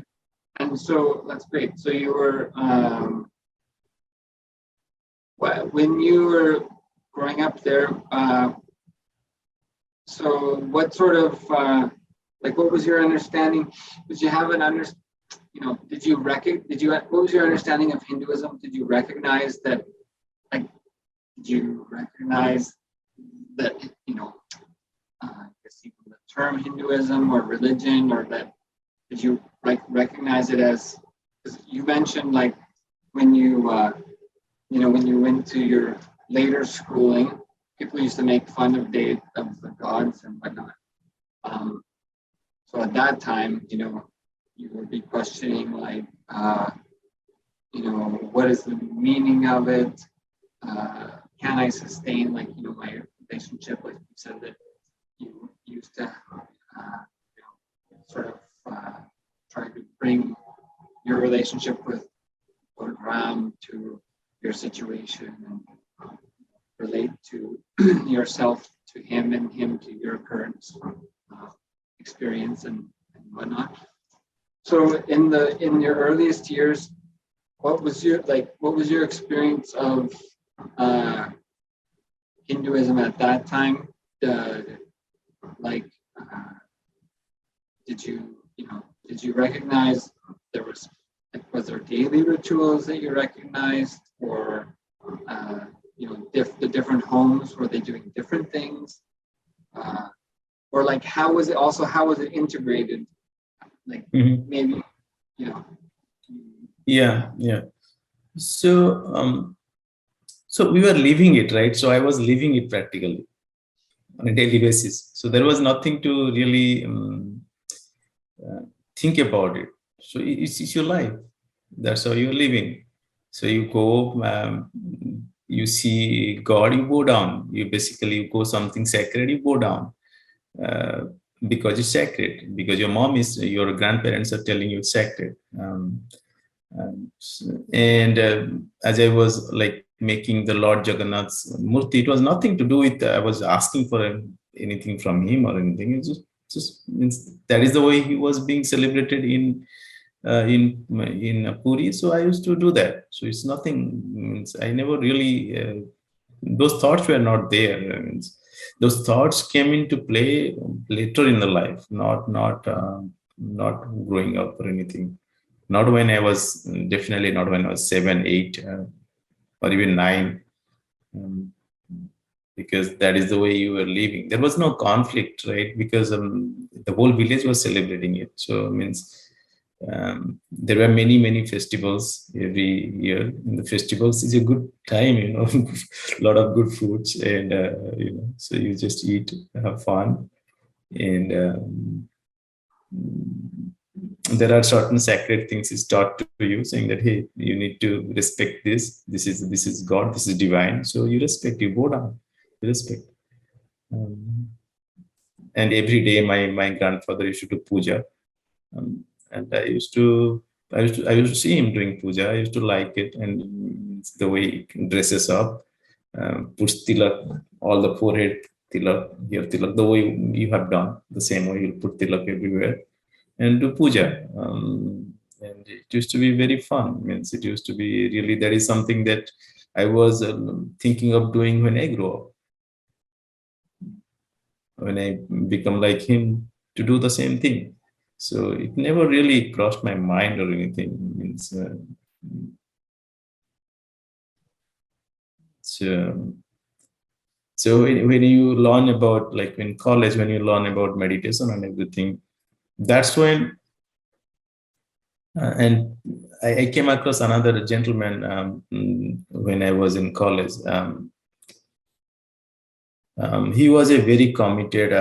And so that's great. So you were, when you were growing up there, so what sort of, like, what was your understanding? Did you have an what was your understanding of Hinduism? Did you recognize that, like, I guess even the term Hinduism or religion, or that, did you like recognize it as, because you mentioned like when you when you went to your later schooling, people used to make fun of the gods and whatnot. So at that time, you would be questioning like, what is the meaning of it? Can I sustain my relationship? Like you said that you used to sort of try to bring your relationship with Lord Ram to your situation and relate to yourself to him and him to your current experience and whatnot. So in your earliest years, what was your experience of Hinduism at that time? Did you recognize was there daily rituals that you recognized, or the different homes, were they doing different things, or like how was it integrated, like maybe
Yeah. So so we were living it, right? So I was living it practically on a daily basis. So there was nothing to really think about it. So it's your life. That's how you're living. So you go, you see God, you bow down. You basically go something sacred, you bow down. Because it's sacred, because your grandparents are telling you it's sacred. And as I was like making the Lord Jagannath's murti, it was nothing to do with I was asking for anything from him or anything. It just means that is the way he was being celebrated in Puri. So I used to do that. So it's nothing. Means I never really those thoughts were not there. Means those thoughts came into play later in the life, not growing up or anything. Not when I was, definitely not when I was 7, 8, or even 9, because that is the way you were living. There was no conflict, right? Because the whole village was celebrating it. So it means there were many festivals every year. And the festivals is a good time, a lot of good foods, and so you just eat, have fun, and there are certain sacred things is taught to you, saying that hey, you need to respect this. This is God. This is divine. So you respect. You bow down. You respect. And every day, my grandfather used to do puja, and I used to see him doing puja. I used to like it, and it's the way he dresses up, puts tilak, all the forehead tilak, here tilak, the way you have done, the same way you'll put tilak everywhere and do puja. And it used to be very fun. Means it used to be really, that is something that I was thinking of doing when I grow up. When I become like him, to do the same thing. So it never really crossed my mind or anything. Means it's So when you learn about, like in college, when you learn about meditation and everything, that's when, and I came across another gentleman when I was in college. He was a very committed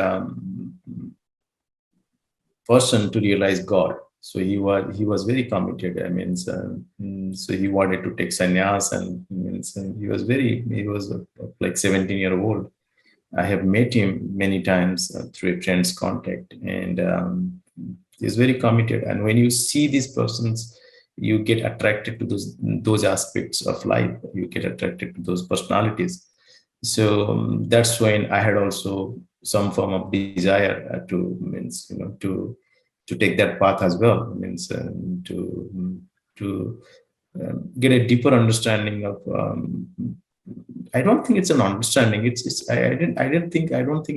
person to realize God. So he was very committed. I mean, so he wanted to take sannyas, and means he was like 17-year-old. I have met him many times through a friend's contact, and he's very committed. And when you see these persons, you get attracted to those aspects of life. You get attracted to those personalities. So that's when I had also some form of desire to means to take that path as well. Means to get a deeper understanding of. I don't think it's an understanding. I don't think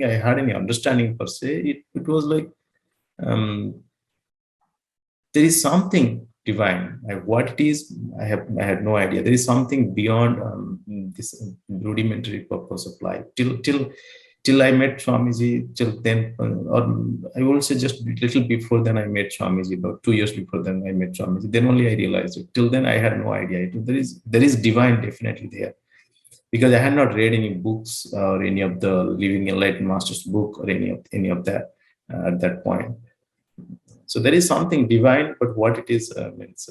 I had any understanding per se. It was like there is something divine. What it is, I had no idea. There is something beyond this rudimentary purpose of life. Till I met Swamiji. Till then, or I will say just a little before then, I met Swamiji. About 2 years before then, I met Swamiji. Then only I realized it. Till then, I had no idea. There is divine definitely there, because I had not read any books or any of the Living Enlightened Masters book or any of that at that point. So there is something divine, but what it is means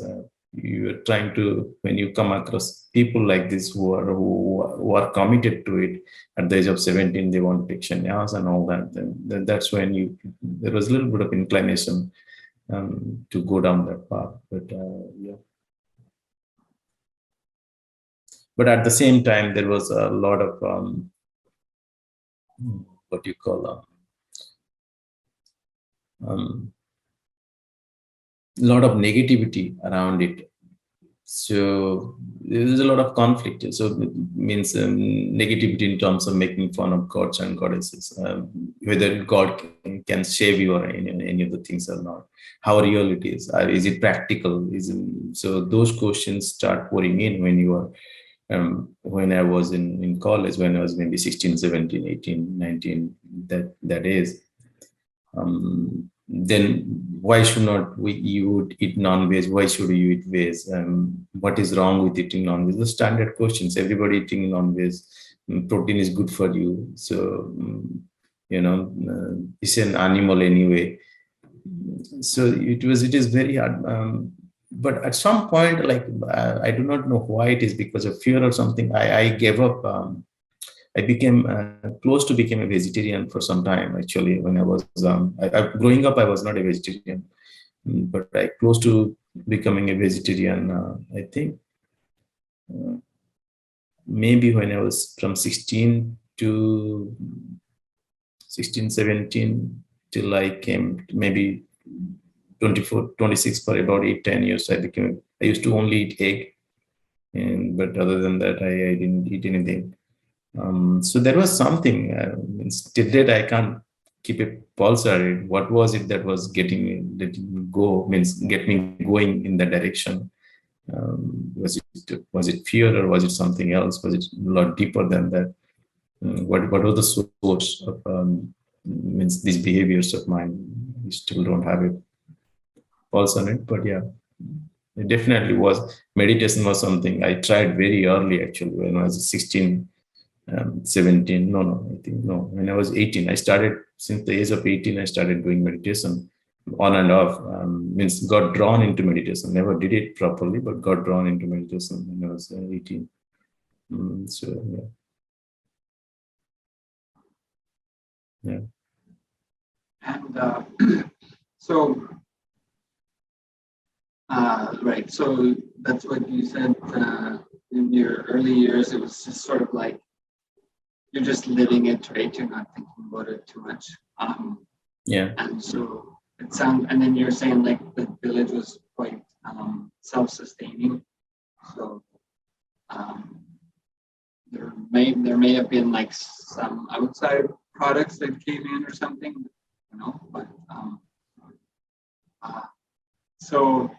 you are trying to, when you come across people like this who are committed to it at the age of 17, they want to take sannyas and all that. Then that's when there was a little bit of inclination to go down that path. But yeah. But at the same time, there was a lot of what you call lot of negativity around it. So there's a lot of conflict. So it means negativity in terms of making fun of gods and goddesses, whether God can save you or any of the things or not, how real it is it practical? So those questions start pouring in when you are when I was in college, when I was maybe 16, 17, 18, 19, that is. Then why should not you eat non-veg? Why should you eat veg? What is wrong with eating non-veg? The standard questions. Everybody eating non-veg. Protein is good for you. So, it's an animal anyway. So it is very hard. But at some point, like I do not know why it is, because of fear or something, I gave up. I became close to become a vegetarian for some time. Actually, when I was growing up, I was not a vegetarian, but I close to becoming a vegetarian. I think maybe when I was from 16 to 16, 17 till I came to maybe 24, 26 for about 8-10 years. I used to only eat egg, but other than that, I didn't eat anything. So there was something. Till date, I can't keep a pulse on it. What was it that was getting me going in that direction? Was it fear, or was it something else? Was it a lot deeper than that? What was the source of these behaviors of mine? We still don't have a pulse on it, but yeah, it definitely was. Meditation was something I tried very early, actually, when I was 16. 17, I think when I was 18, I started. Since the age of 18, I started doing meditation on and off. Got drawn into meditation. Never did it properly, but got drawn into meditation when I was 18. So yeah.
And so right, so that's what you said in your early years. It was just sort of like you're just living it, right? You're not thinking about it too much.
Yeah.
And so it sounds, and then you're saying like the village was quite self-sustaining. So there may have been like some outside products that came in or something, but so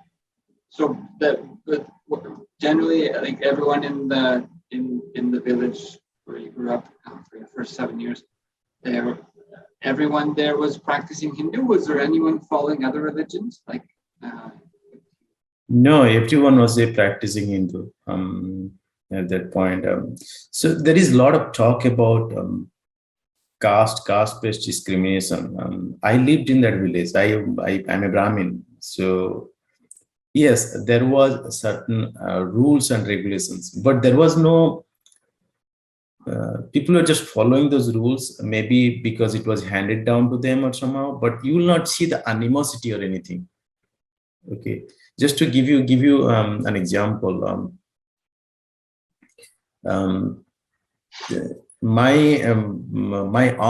that, but generally, like everyone in the village where you grew up for your first 7 years, everyone there was practicing Hindu? Was there anyone following other religions?
No, everyone was a practicing Hindu at that point. So there is a lot of talk about caste-based discrimination. I lived in that village. I'm a Brahmin. So yes, there was certain rules and regulations, but there was no, people were just following those rules, maybe because it was handed down to them or somehow, but you will not see the animosity or anything. Okay, just to give you an example. My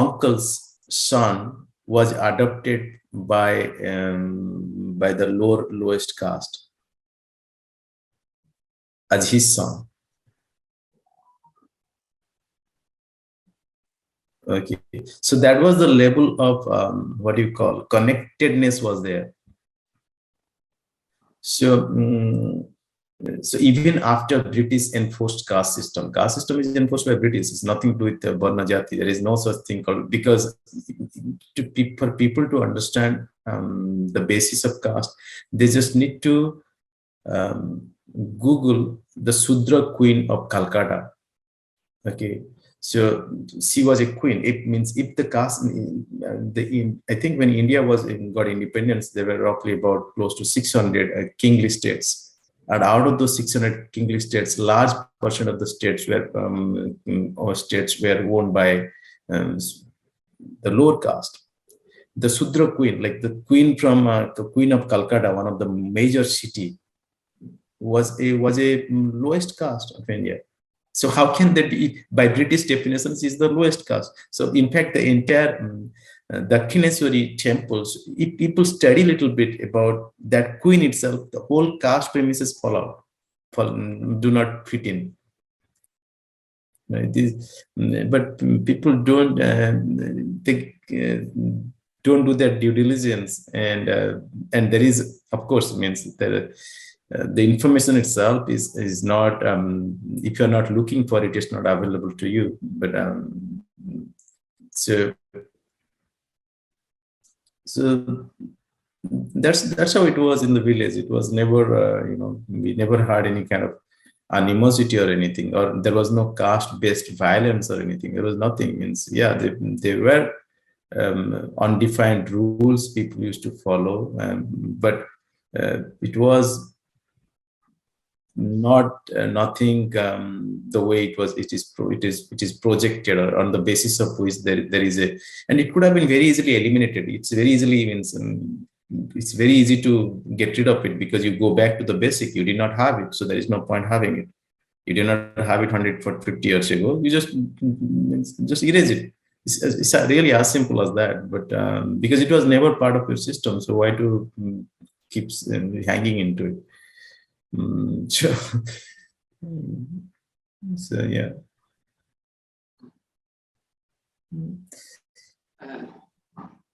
uncle's son was adopted by the lowest caste as his son. Okay, so that was the level of what do you call connectedness was there. So so even after British enforced caste system is enforced by British. It's nothing to do with Varna Jati. There is no such thing called, because for people to understand the basis of caste, they just need to Google the Sudra Queen of Calcutta. Okay, so she was a queen. It means if the caste, I think when India got independence, there were roughly about close to 600 kingly states. And out of those 600 kingly states, large portion of the states were owned by the lower caste. The Sudra queen, like the queen from the Queen of Calcutta, one of the major city, was a lowest caste of India. So how can that be? By British definitions, is the lowest caste. So in fact, the entire Dakshineswari temples, if people study a little bit about that queen itself, the whole caste premises fall out, do not fit in. Right? But people don't don't do their due diligence, and there is, of course, means that the information itself is not, if you're not looking for it, it's not available to you. But so that's how it was in the village. It was never, we never had any kind of animosity or anything, or there was no caste-based violence or anything. There was nothing. Means, yeah, they were undefined rules people used to follow, but it was not nothing the way it is projected, or on the basis of which there is a, and it could have been very easily eliminated. It's very easily it's very easy to get rid of it, because you go back to the basic. You did not have it, so there is no point having it. You did not have it 150 years ago. You just erase it. It's really as simple as that. But because it was never part of your system, so why to keep hanging into it? So yeah.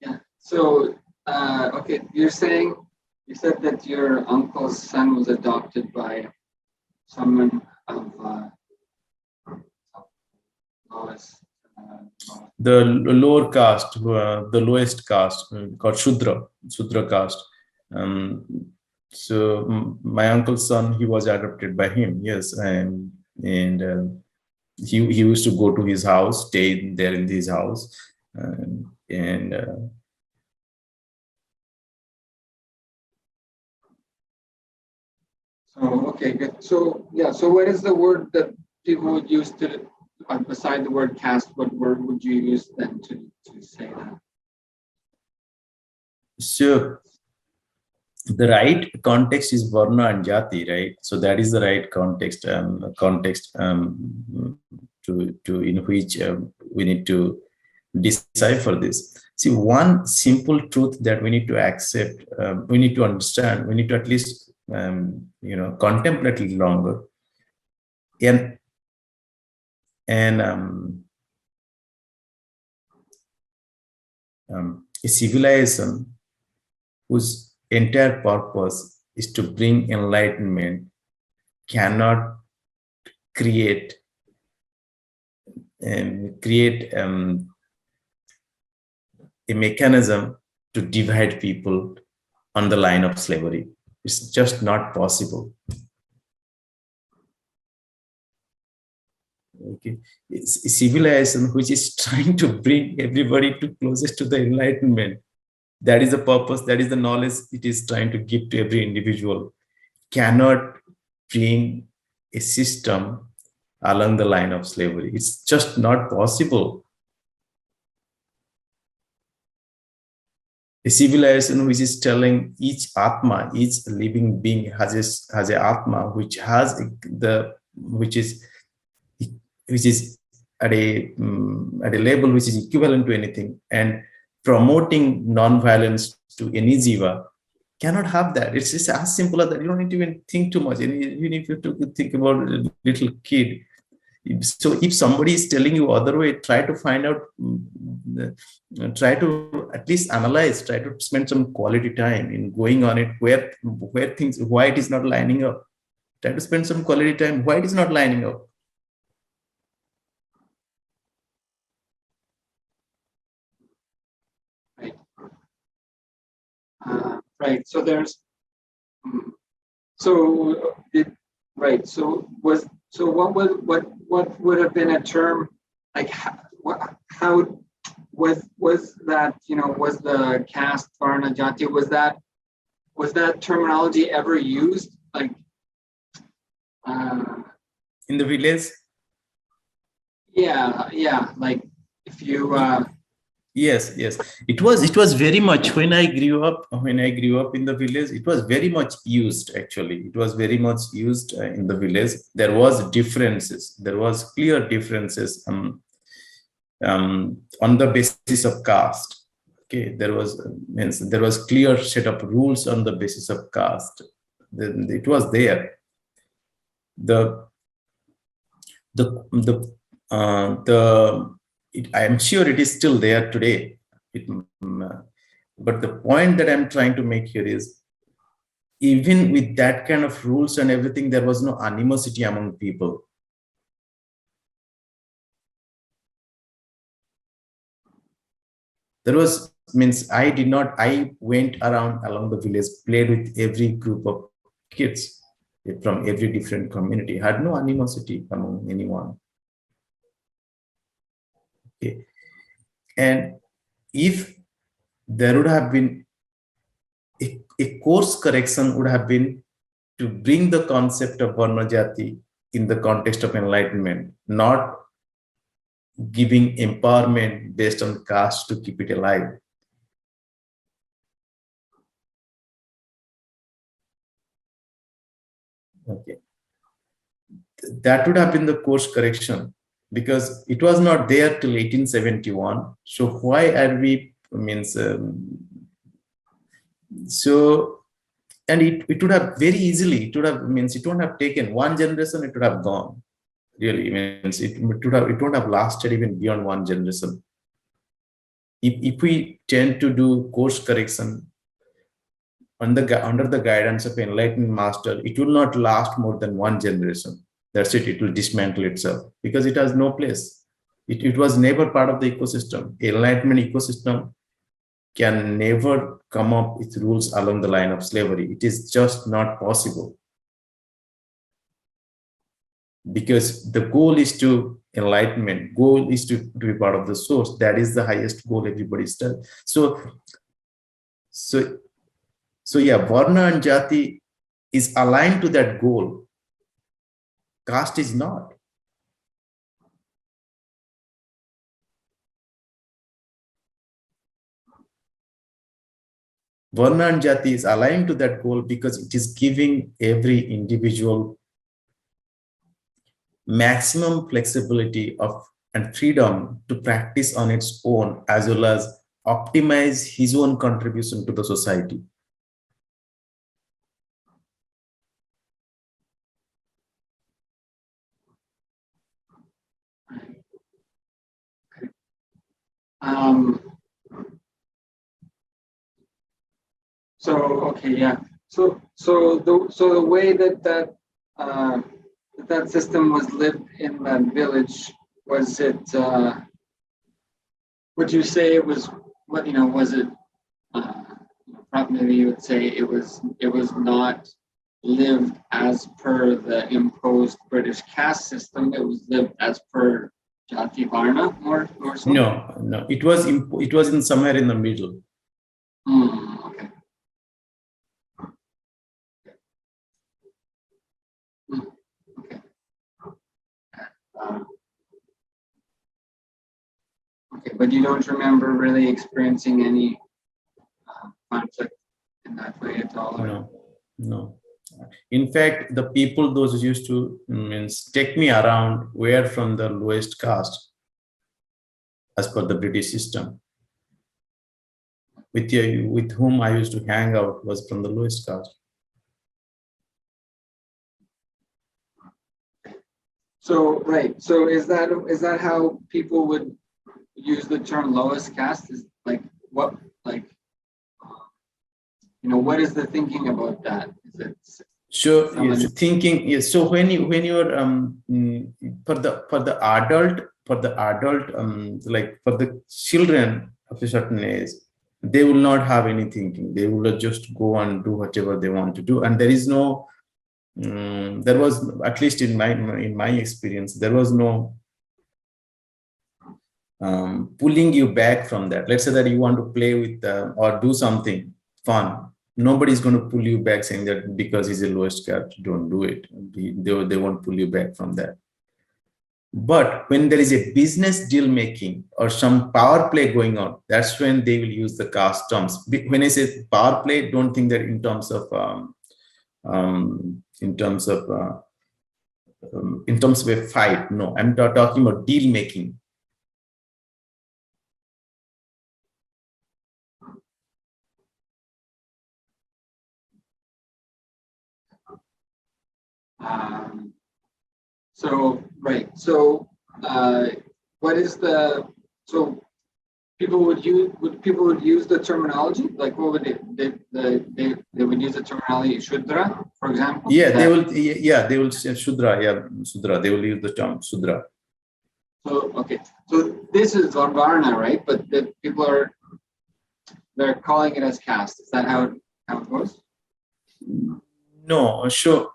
Yeah. So okay, you said that your uncle's son was adopted by someone of
the lower caste, the lowest caste, called Shudra caste. So my uncle's son, he was adopted by him. Yes, and he used to go to his house, stay there in his house,
So okay, good. So yeah, so what is the word that people would use to, beside the word caste? What word would you use then to say that?
So the right context is Varna and Jati, right? So that is the right context, to in which we need to decipher this. See, one simple truth that we need to accept, we need to understand, we need to at least contemplate a little longer, and a civilization whose entire purpose is to bring enlightenment cannot create create a mechanism to divide people on the line of slavery. It's just not possible. Okay, it's a civilization which is trying to bring everybody to closest to the enlightenment. That is the purpose, that is the knowledge it is trying to give to every individual. Cannot bring a system along the line of slavery. It's just not possible. A civilization which is telling each Atma, each living being has a Atma which has which is at a level which is equivalent to anything, and promoting non-violence to any jiva, cannot have that. It's just as simple as that. You don't need to even think too much. Even if you think about a little kid. So if somebody is telling you other way, try to find out, try to at least analyze, try to spend some quality time in going on it, where things, why it is not lining up. Try to spend some quality time, why it is not lining up.
Right. Right. So there's, so it, right. So what would have been a term like how was that, you know, was the caste Varna Jati, was that terminology ever used, like
in the village?
Yeah, like if you
Yes, it was very much when I grew up in the village. It was very much used. Actually, it was very much used in the village. There was differences, there was clear differences on the basis of caste. Okay, there was clear set of rules on the basis of caste. It was there. I'm sure it is still there today. But the point that I'm trying to make here is, even with that kind of rules and everything, there was no animosity among people. There was, I went around along the village, played with every group of kids from every different community, had no animosity among anyone. Okay. And if there would have been a course correction, would have been to bring the concept of Varna Jati in the context of enlightenment, not giving empowerment based on caste to keep it alive. Okay. That would have been the course correction, because it was not there till 1871. So why are we, so, and it would have very easily, it wouldn't have taken one generation, it would have gone. Really, it wouldn't have lasted even beyond one generation. If we tend to do course correction under the guidance of enlightened master, it will not last more than one generation. That's it. It will dismantle itself, because it has no place. It was never part of the ecosystem. Enlightenment ecosystem can never come up with rules along the line of slavery. It is just not possible, because the goal is to enlightenment. Goal is to be part of the source. That is the highest goal everybody's done. So yeah, Varna and Jati is aligned to that goal. Caste is not. Varna and Jati is aligned to that goal because it is giving every individual maximum flexibility and freedom to practice on its own, as well as optimize his own contribution to the society.
So okay, yeah. So the way that that system was lived in that village Was it, would you say it was, what, was it, maybe you would say it was not lived as per the imposed British caste system, it was lived as per Jati Varna more so?
No, it was in somewhere in the middle.
Okay. Okay. Okay, but you don't remember really experiencing any conflict in that way at all? Or?
No. In fact, the people those used to take me around were from the lowest caste as per the British system. With whom I used to hang out was from the lowest caste.
So right. So is that how people would use the term lowest caste? Is like what, like, what is the thinking about that? Is it
yes, thinking? Yes. So when you're for the adult like for the children of a certain age, they will not have any thinking. They will just go and do whatever they want to do, and there is no. There was, at least in my experience, there was no pulling you back from that. Let's say that you want to play with or do something fun. Nobody's going to pull you back saying that because he's a lowest caste, don't do it. They won't pull you back from that. But when there is a business deal making or some power play going on, that's when they will use the caste terms. When I say power play, don't think that in terms of a fight. No, I'm talking about deal making.
What is the, so people would use the terminology, like what would they would use the terminology Shudra, for example?
Yeah, they will say Shudra, Shudra, they will use the term Shudra.
So okay, so this is Varna, right? But the people they're calling it as caste. Is that how it goes?
No, sure.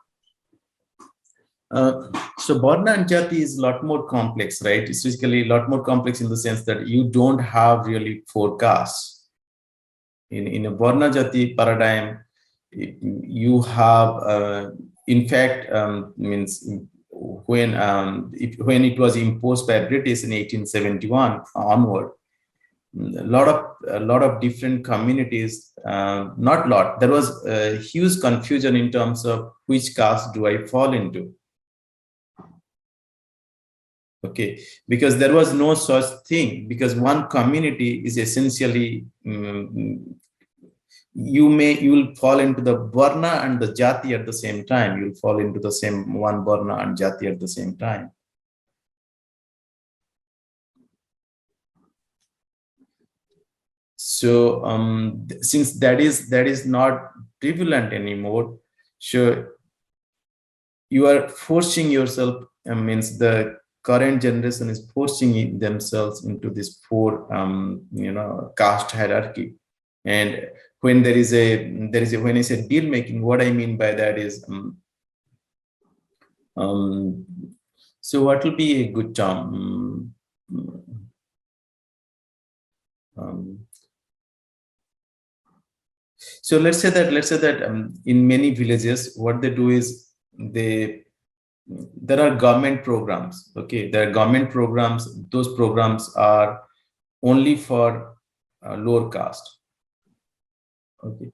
So Varna and Jati is a lot more complex, right? It's basically a lot more complex in the sense that you don't have really four castes. In a Varna Jati paradigm, you have, in fact, means when it was imposed by British in 1871 onward, a lot of different communities, not lot, there was a huge confusion in terms of which caste do I fall into. Okay, because there was no such thing, because one community is essentially you will fall into the Varna and the Jati at the same time. You'll fall into the same one Varna and Jati at the same time. So since that is not prevalent anymore, so you are forcing yourself, means the current generation is forcing themselves into this four caste hierarchy. And when there is when I say deal making, what I mean by that is so what will be a good term? So let's say that in many villages, what they do is there are government programs. Okay, there are government programs. Those programs are only for lower caste. Okay,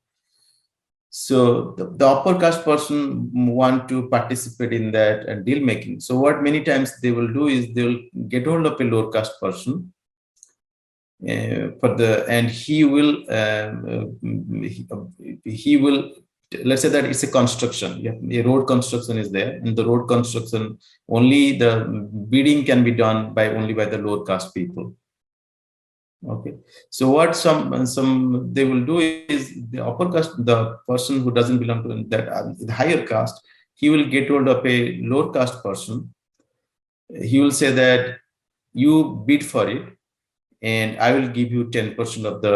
so the upper caste person want to participate in that deal making. So what many times they will do is they will get hold of a lower caste person. And he will let's say that it's a construction. Yeah, a road construction is there, and the road construction, only the bidding can be done by the lower caste people. Okay, so what some they will do is the upper caste, the person who doesn't belong to that the higher caste, he will get hold of a lower caste person. He will say that you bid for it, and I will give you 10% of the,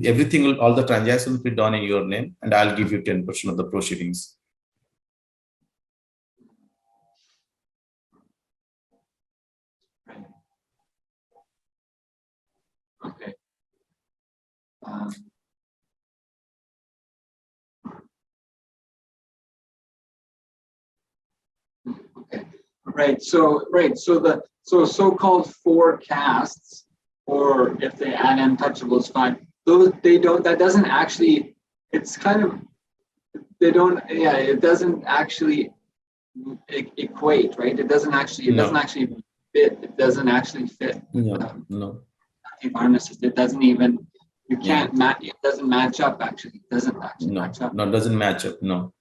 everything, all the transactions will be done in your name, and I'll give you 10% of the proceedings.
Right. Okay. Okay. Right. So the so-called four castes, or if they add untouchables, fine. Those they don't. That doesn't actually. It's kind of they don't. Yeah. It doesn't actually equate, right? It doesn't actually. It doesn't actually fit. It doesn't actually fit.
No.
It doesn't even. You can't match. It doesn't match up. Actually, it doesn't actually match up.
No, it doesn't match up. No.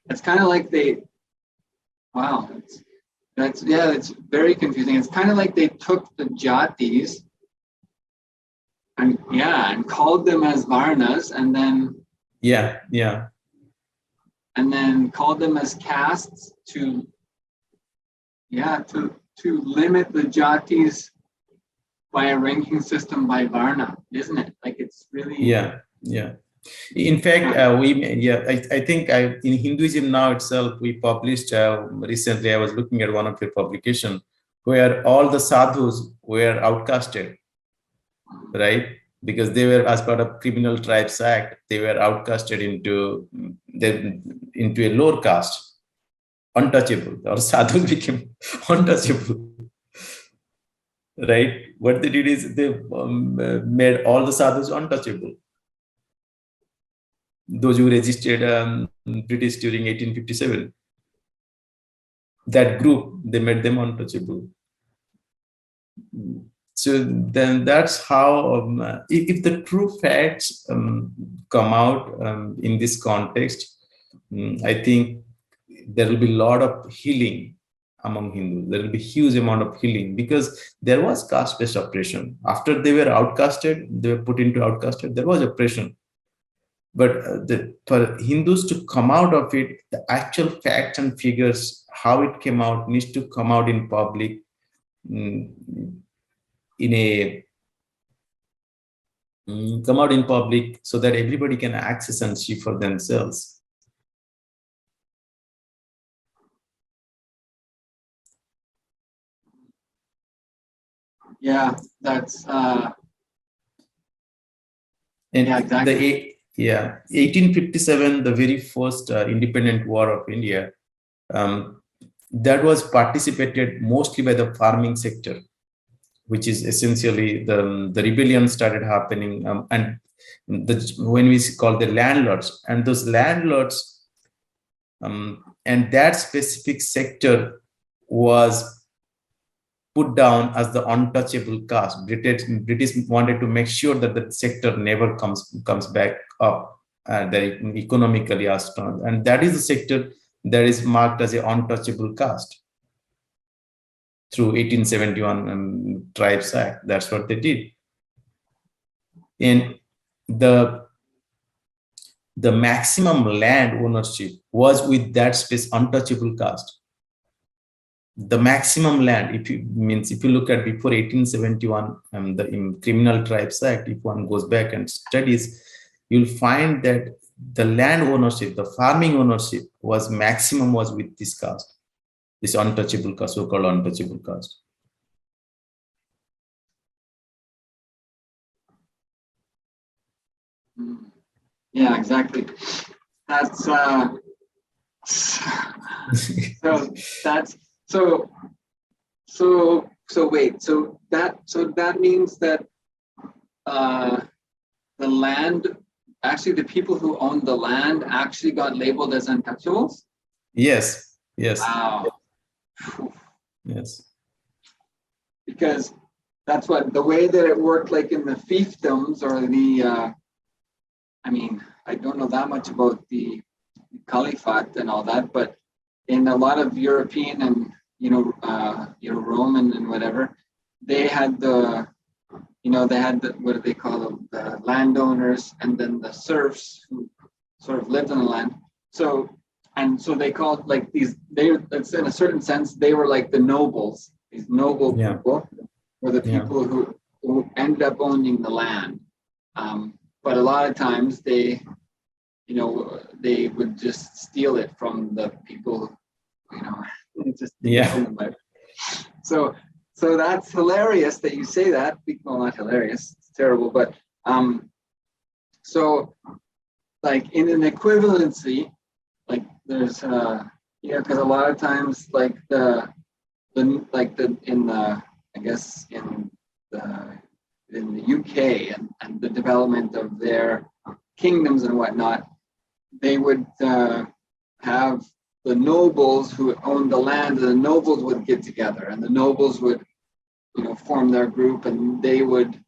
It's kind of like they. Wow. It's very confusing. It's kind of like they took the jatis and called them as varnas, and then and then called them as castes to limit the jatis by a ranking system by varna, isn't it? Like it's really
In fact, I think in Hinduism now itself, we published recently. I was looking at one of your publications where all the sadhus were outcasted, right? Because they were, as part of Criminal Tribes Act, they were outcasted into a lower caste, untouchable, or sadhus became untouchable. Right? What they did is they made all the sadhus untouchable. Those who resisted British during 1857, that group, they made them untouchable. So then that's how, if the true facts come out in this context, I think there will be a lot of healing among Hindus. There will be huge amount of healing, because there was caste-based oppression. After they were outcasted, they were put into outcasted, there was oppression. But for Hindus to come out of it, the actual facts and figures, how it came out, needs to come out in public, so that everybody can access and see for themselves.
Yeah, that's
exactly. 1857, the very first independent war of India, that was participated mostly by the farming sector, which is essentially the rebellion started happening, and when we call the landlords, and those landlords and that specific sector was put down as the untouchable caste. British wanted to make sure that the sector never comes back up economically as strong, and that is the sector that is marked as an untouchable caste through 1871 Tribes Act. That's what they did. And the maximum land ownership was with that space untouchable caste. The maximum land, if you look at before 1871, the Criminal Tribes Act, if one goes back and studies, you'll find that the land ownership, the farming ownership maximum was with this caste, this untouchable caste, so-called untouchable caste.
Yeah, exactly. That's so that means that the land, actually the people who owned the land actually got labeled as untouchables?
Yes.
Wow.
Yes.
Because that's what the way that it worked, like in the fiefdoms or the I mean, I don't know that much about the Caliphate and all that, but in a lot of European and Roman and whatever, they had what do they call them, the landowners, and then the serfs who sort of lived on the land. So and so they called like these, it's in a certain sense, they were like the nobles. These noble people were the people who ended up owning the land. But a lot of times they would just steal it from the people, just so that's hilarious that you say that. Well, not hilarious, it's terrible, but so like in an equivalency, like there's because a lot of times like in the UK and the development of their kingdoms and whatnot, they would have the nobles who owned the land, and the nobles would get together, and the nobles would, form their group, and they would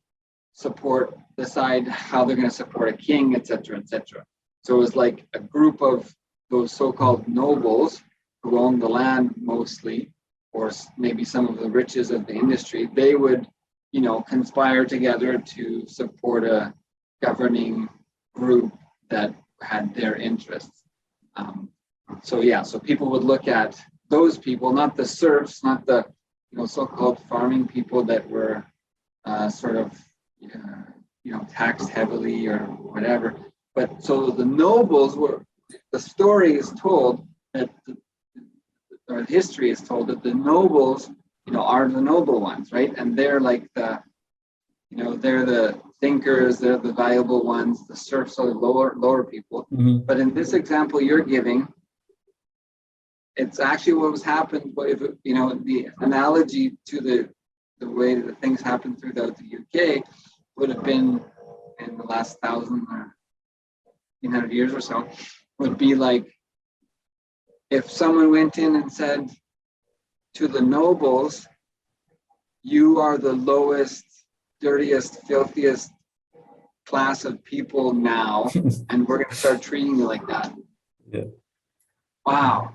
decide how they're going to support a king, etc., etc. So it was like a group of those so-called nobles who owned the land mostly, or maybe some of the riches of the industry. They would, conspire together to support a governing group that had their interests. So people would look at those people, not the serfs, not the so-called farming people that were taxed heavily or whatever. But so the nobles were. The story is told that, or history is told that the nobles, are the noble ones, right? And they're like they're the thinkers, they're the valuable ones. The serfs are the lower people.
Mm-hmm.
But in this example you're giving, it's actually what was happened. If the analogy to the way that things happened throughout the UK would have been in the last 1,000 or 1,500 years or so, would be like if someone went in and said to the nobles, "You are the lowest, dirtiest, filthiest class of people now, and we're going to start treating you like that."
Yeah.
Wow.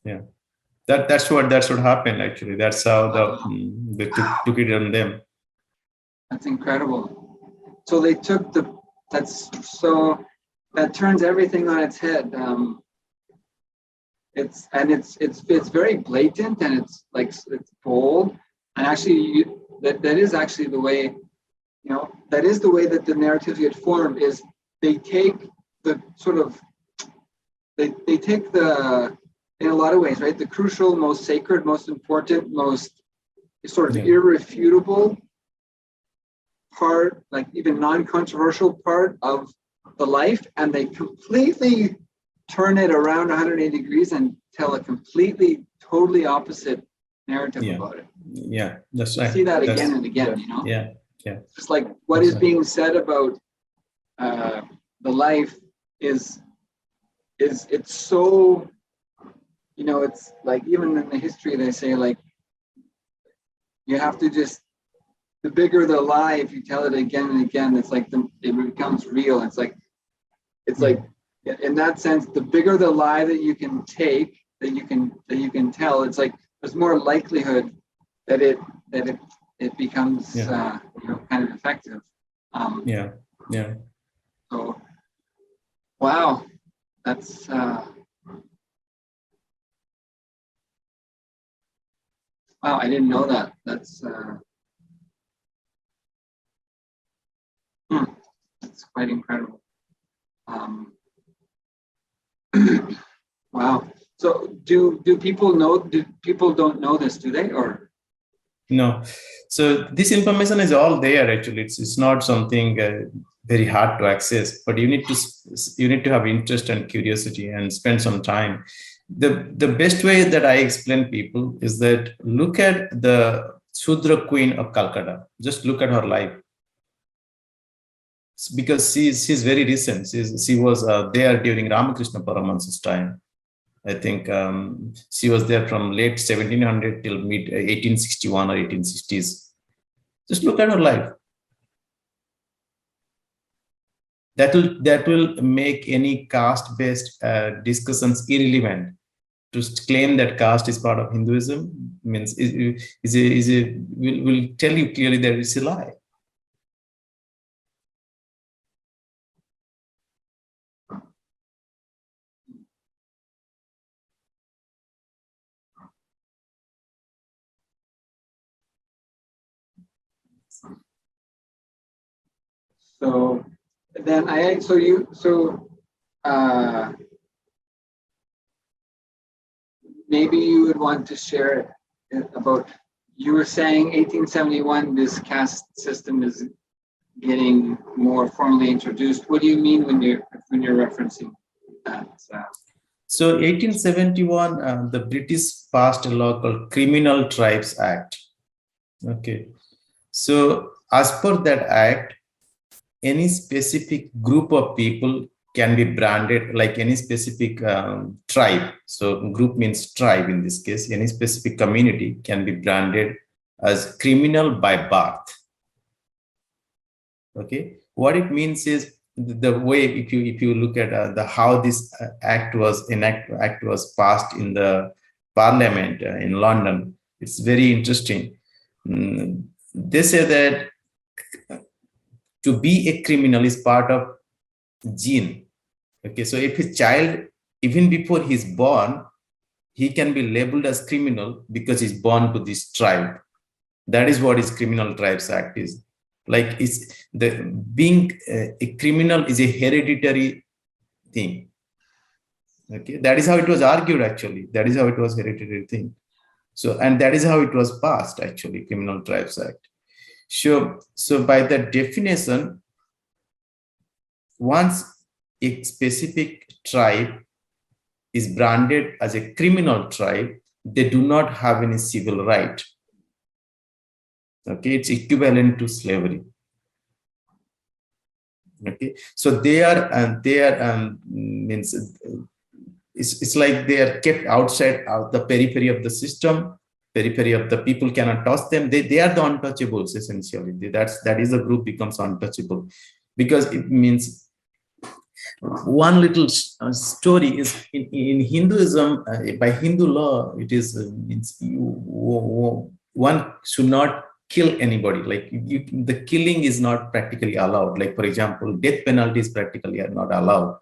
Yeah. That's what happened actually. That's how they took it on them.
That's incredible. So they took that turns everything on its head. It's very blatant, and it's bold, and actually that is actually the way, that is the way that the narratives get formed. Is they take the sort of they take the, in a lot of ways, right, the crucial, most sacred, most important, most sort of irrefutable part, like even non-controversial part of the life, and they completely turn it around 180 degrees and tell a completely, totally opposite narrative about it.
Yeah, that's right.
You see that again and again,
Yeah.
Just like what is being said about the life is it's so, it's like even in the history they say like you have to just, the bigger the lie, if you tell it again and again, it's like it becomes real. It's like in that sense, the bigger the lie that you can take, that you can tell, it's like there's more likelihood that it becomes kind of effective. So, wow, that's wow, I didn't know that. That's quite incredible. Wow. So do people know? Do people don't know this? Do they, or
no? So this information is all there. Actually, it's not something very hard to access, but you need to have interest and curiosity and spend some time. The best way that I explain people is that look at the Sudra Queen of Calcutta. Just look at her life, because she's very recent. She was there during Ramakrishna Paramahansa's time. I think she was there from late 1700 till mid 1861 or 1860s. Just look at her life. That will make any caste-based discussions irrelevant. To claim that caste is part of Hinduism means will tell you clearly that it's a lie.
So then maybe you would want to share about, you were saying 1871, this caste system is getting more formally introduced. What do you mean when you're referencing that?
So 1871, the British passed a law called Criminal Tribes Act. Okay. So as per that act, any specific group of people can be branded like any specific tribe. So group means tribe in this case. Any specific community can be branded as criminal by birth. Okay, what it means is the way, if you look at the how this act was passed in the parliament in London, it's very interesting. They say that to be a criminal is part of gene. Okay, so if a child, even before he's born, he can be labeled as criminal because he's born to this tribe. That is what his Criminal Tribes Act is. Like, it's the being a criminal is a hereditary thing. Okay, that is how it was argued actually. That is how it was hereditary thing. So, and that is how it was passed actually, Criminal Tribes Act. So by that definition, once a specific tribe is branded as a criminal tribe, they do not have any civil right. Okay, it's equivalent to slavery. Okay, so they are means it's like they are kept outside of the periphery of the system, periphery of the people cannot touch them. They are the untouchables essentially. That is the group becomes untouchable, because it means one little story is in Hinduism, by Hindu law, it is means one should not kill anybody. Like the killing is not practically allowed. Like for example, death penalty is practically not allowed.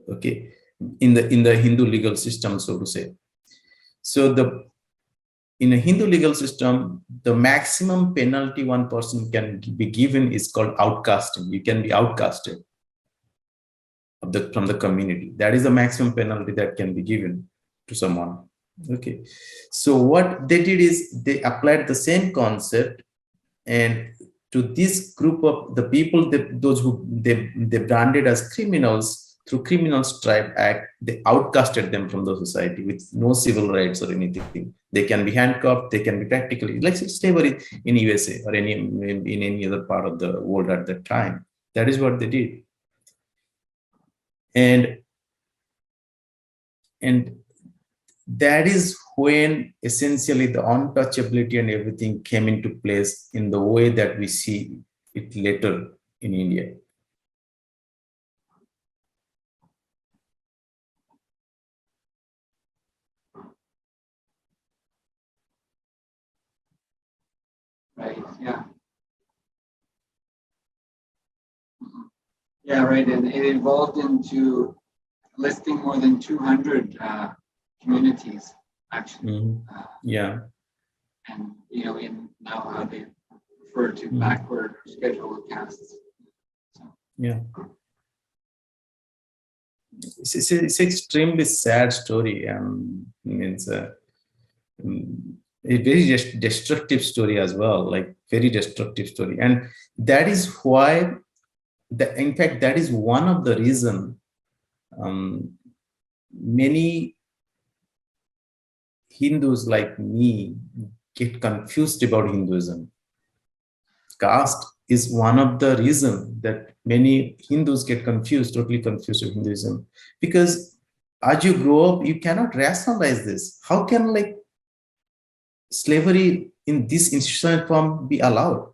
Okay, in the Hindu legal system, so to say. So in a Hindu legal system, the maximum penalty one person can be given is called outcasting. You can be outcasted from the community. That is the maximum penalty that can be given to someone. Okay, so what they did is they applied the same concept, and to this group of the people, those who they branded as criminals through Criminal Tribe Act, they outcasted them from the society with no civil rights or anything. They can be handcuffed, they can be practically like slavery in USA or in any other part of the world at that time. That is what they did. And that is when essentially the untouchability and everything came into place in the way that we see it later in India.
Right, yeah. Yeah, right, and it evolved into listing more than 200 communities, actually.
Yeah.
And, in now how they refer to backward or scheduled castes. So.
Yeah. It's extremely sad story. Means a very destructive story as well, like very destructive story. And that is why, in fact, that is one of the reasons many Hindus like me get confused about Hinduism. Caste is one of the reasons that many Hindus get confused, totally confused with Hinduism. Because as you grow up, you cannot rationalize this. How can like slavery in this institutional form be allowed?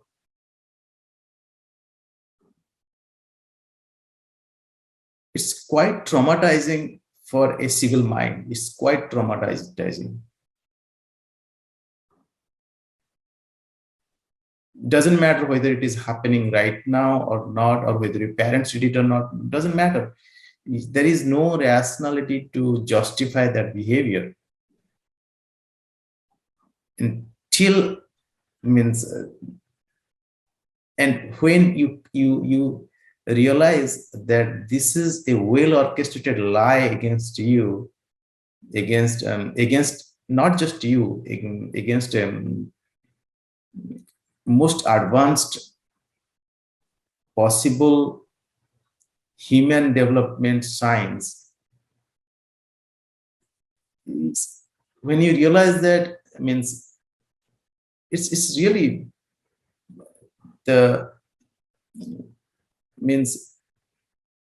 It's quite traumatizing for a civil mind. It's quite traumatizing. Doesn't matter whether it is happening right now or not, or whether your parents did it or not, doesn't matter. There is no rationality to justify that behavior. Until means, and when you realize that this is a well orchestrated lie against you, against not just you, against most advanced possible human development science. When you realize that, means it's really the means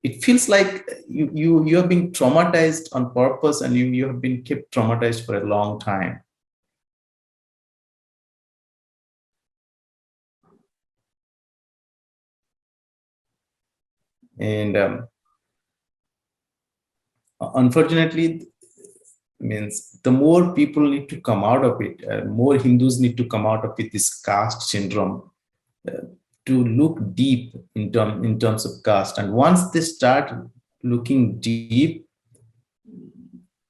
it feels like you have been traumatized on purpose, and you have been kept traumatized for a long time. And unfortunately, means the more people need to come out of it, more Hindus need to come out of it, this caste syndrome, to look deep in terms of caste. And once they start looking deep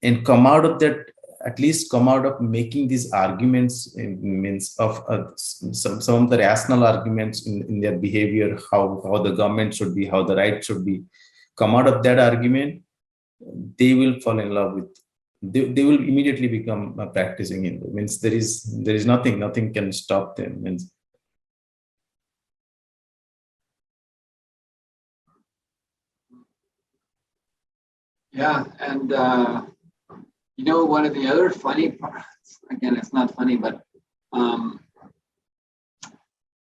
and come out of that, at least come out of making these arguments, means of some of the rational arguments in their behavior, how the government should be, how the right should be, come out of that argument, they will fall in love with, they will immediately become a practicing Hindu. Means there is nothing can stop them. Means
Yeah, and you know, one of the other funny parts, again, it's not funny, but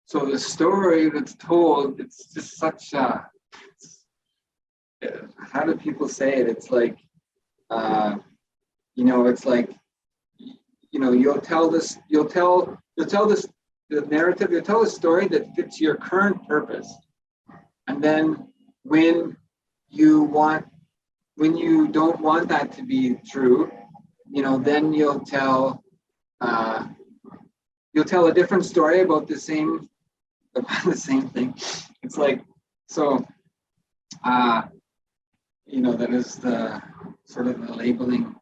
so the story that's told, it's just such a, how do people say it? It's like, you know, it's like, you know, you'll tell this, the narrative, you'll tell a story that fits your current purpose. And then when you don't want that to be true, you know, then you'll tell a different story about the same thing. It's like, so, you know, that is the sort of the labeling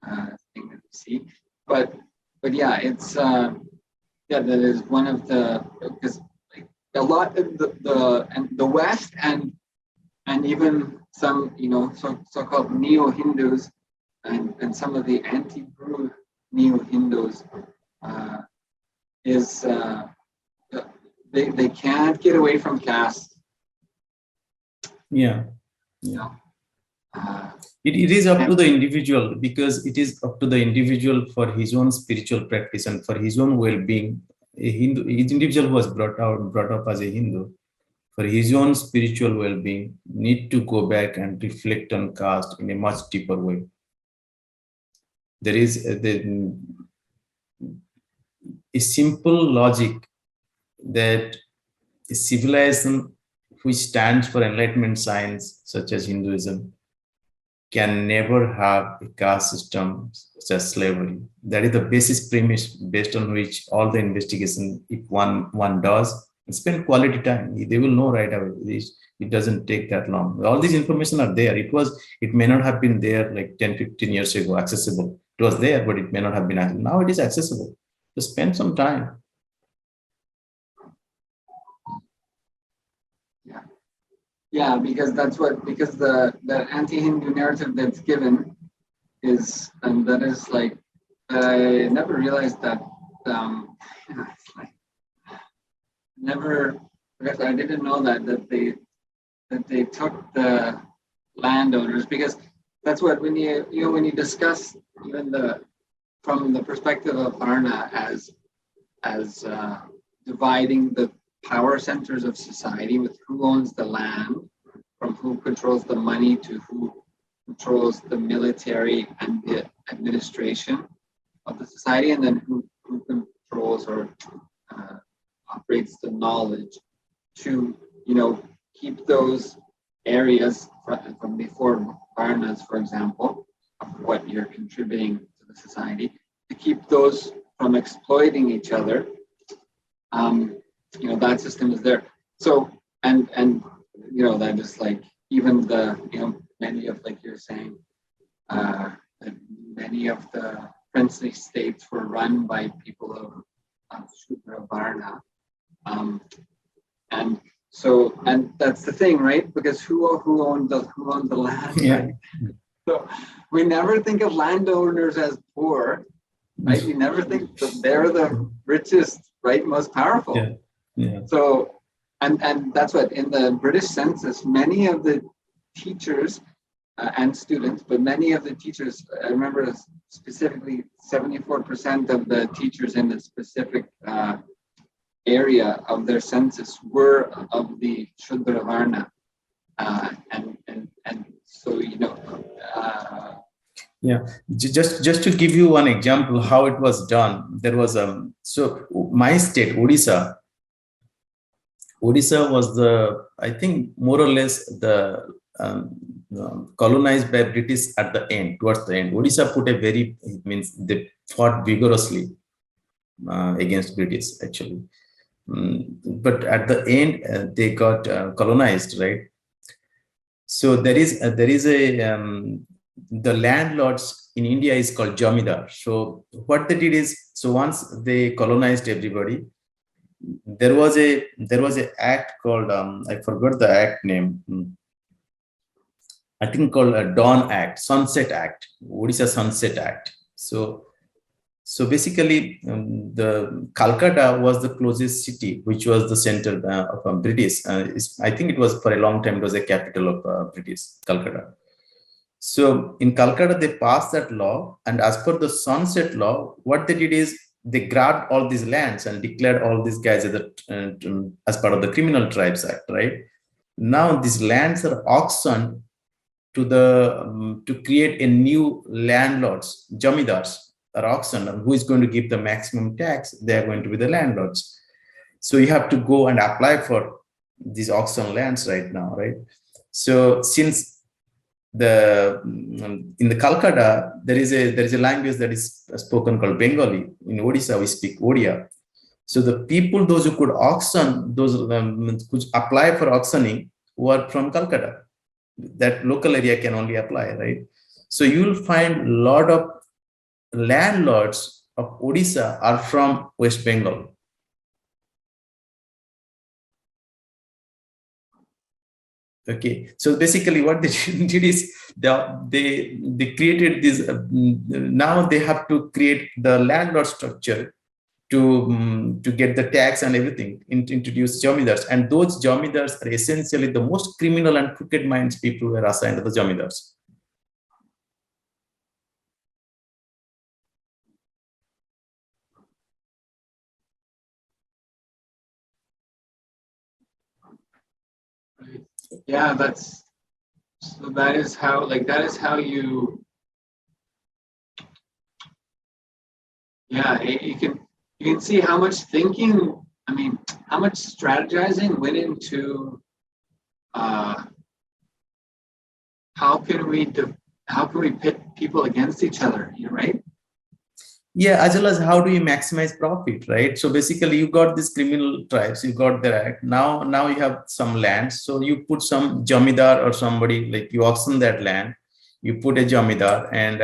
thing that you see. But yeah, it's yeah, that is one of the, because like a lot of the West and even some, you know, so-called neo-Hindus and some of the anti-Guru neo-Hindus is they can't get away from caste.
yeah.
You know,
It is up to the individual, because it is up to the individual for his own spiritual practice and for his own well-being. A Hindu, each individual who was brought up as a Hindu, for his own spiritual well-being, need to go back and reflect on caste in a much deeper way. There is a simple logic that a civilization which stands for enlightenment science, such as Hinduism, can never have a caste system such as slavery. That is the basis premise based on which all the investigation, if one does, spend quality time, they will know right away. It doesn't take that long. All these information are there. It may not have been there like 10, 15 years ago, accessible. It was there, but it may not have been accessible. Now it is accessible. Just spend some time.
Yeah, because the anti-Hindu narrative that's given is, and that is like, I never realized that, you know, it's like, because I didn't know that they took the landowners, because that's what, when you discuss even from the perspective of Varna as dividing the power centers of society, with who owns the land, from who controls the money to who controls the military and the administration of the society, and then who controls or operates the knowledge, to, you know, keep those areas from before Varnas, for example, of what you're contributing to the society, to keep those from exploiting each other. You know, that system is there. So, and you know, that is like, even the, you know, many of, like you're saying, that many of the princely states were run by people of Shudra Varna. And So, and that's the thing, right? Because who owned the land,
Yeah.
right? So we never think of landowners as poor, right? We never think that they're the richest, right? Most powerful.
Yeah. Yeah.
So, and that's what in the British census, many of the teachers and students, but many of the teachers, I remember specifically 74% of the teachers in the specific area of their census were of the Shudra Varna. And so,
Yeah, just to give you one example how it was done, there was so my state, Odisha was the, I think, more or less the colonized by British at the end, towards the end. Odisha put a very, it means they fought vigorously against British actually. But at the end, they got colonized, right? So there is a the landlords in India is called Jamidar. So what they did is, so once they colonized everybody, there was a act called I forgot the act name. I think called a Dawn Act, Sunset Act, Odisha Sunset Act. So basically, the Calcutta was the closest city, which was the center of British. I think it was for a long time, it was a capital of British, Calcutta. So in Calcutta, they passed that law. And as per the Sunset Law, what they did is they grabbed all these lands and declared all these guys as part of the Criminal Tribes Act, right? Now these lands are auctioned to create a new landlords, jamidars are auctioned, and who is going to give the maximum tax? They are going to be the landlords. So you have to go and apply for these auction lands right now, right? So since in the Calcutta, there is a language that is spoken called Bengali. In Odisha, we speak Odia. So the people, those who could auction, those could apply for auctioning, were from Calcutta. That local area can only apply, right? So you will find a lot of landlords of Odisha are from West Bengal. Okay, so basically what they did is they created this. Now they have to create the landlord structure to get the tax and everything, introduce jamidars, and those jamidars are essentially the most criminal and crooked minds people were assigned to the jamidars.
Yeah, that is how you, yeah, you can see how much thinking, I mean, how much strategizing went into how can we pit people against each other, right?
Yeah, as well as how do you maximize profit, right? So basically, you got these criminal tribes, you got their act. Now you have some land, so you put some jamidar or somebody, like you auction that land, you put a jamidar, and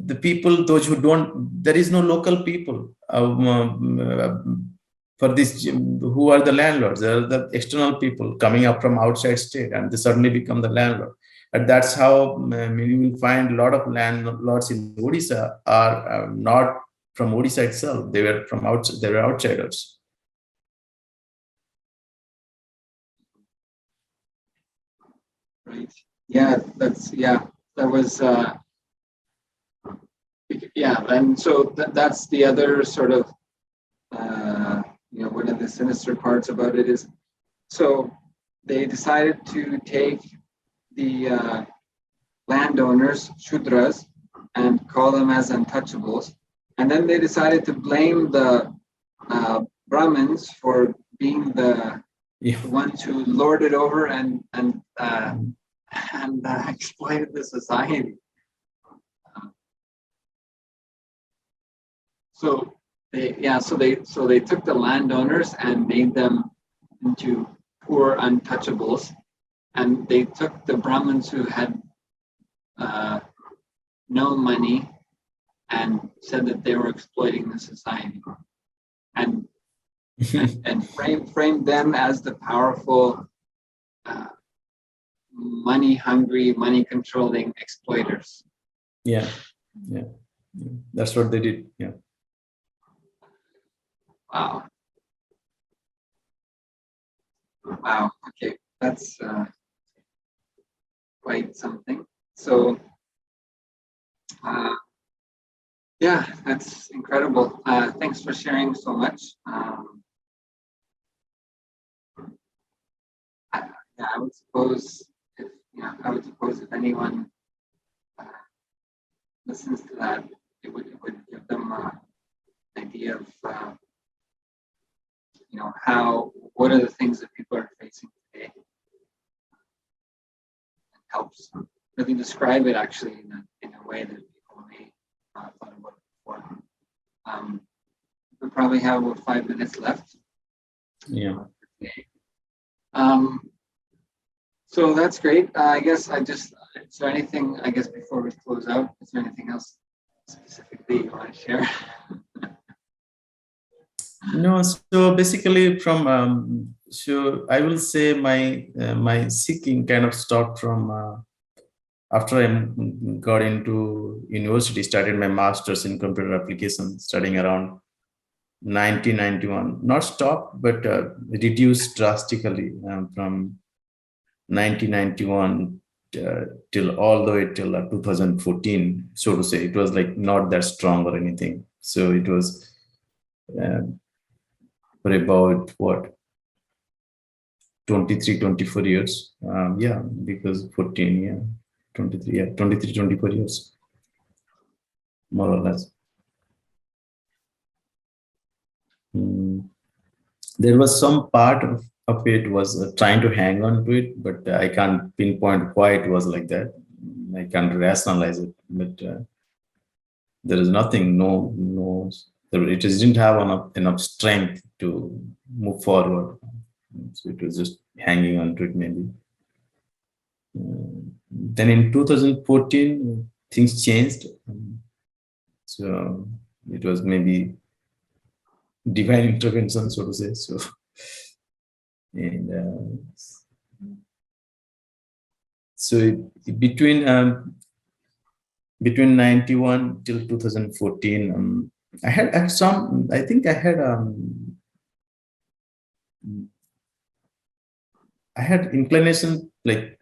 the people, those who don't, there is no local people for this, who are the landlords. They are the external people coming up from outside state, and they suddenly become the landlord. And that's how you will find a lot of landlords in Odisha are not from Odisha itself. They were from outside. They were outsiders.
Right. Yeah. That was. Yeah, and so that's the other sort of. One of the sinister parts about it is, so they decided to take the landowners, Shudras, and call them as untouchables. And then they decided to blame the Brahmins for being the ones who lorded over and exploited the society. So they took the landowners and made them into poor untouchables, and they took the Brahmins who had no money and said that they were exploiting the society. And and frame them as the powerful, money-hungry, money-controlling exploiters.
Yeah, yeah, that's what they did. Yeah.
Wow. Wow. Okay, that's quite something. So, yeah, that's incredible. Thanks for sharing so much. Yeah, I would suppose if anyone listens to that, it would give them an idea of what are the things that people are facing today. It helps really describe it actually in a way that people may not have thought about it before. We probably have about 5 minutes left.
Yeah.
So that's great. Is there anything, I guess, before we close out, is there anything else specifically you want to share?
No, so basically so I will say my seeking kind of stopped from after I got into university, started my master's in computer application, studying around 1991. Not stopped, but reduced drastically from 1991 till all the way till 2014, so to say. It was like not that strong or anything. So it was for about what 23, 24 years. Yeah, because 14, yeah, 23, yeah, 23, 24 years, more or less. There was some part of it was trying to hang on to it, but I can't pinpoint why it was like that. I can't rationalize it, but there is nothing, it just didn't have enough strength to move forward. So it was just hanging on to it maybe. Then in 2014, things changed. So it was maybe divine intervention, so to say. So, and between 91 till 2014, I had some. I think I had inclination like.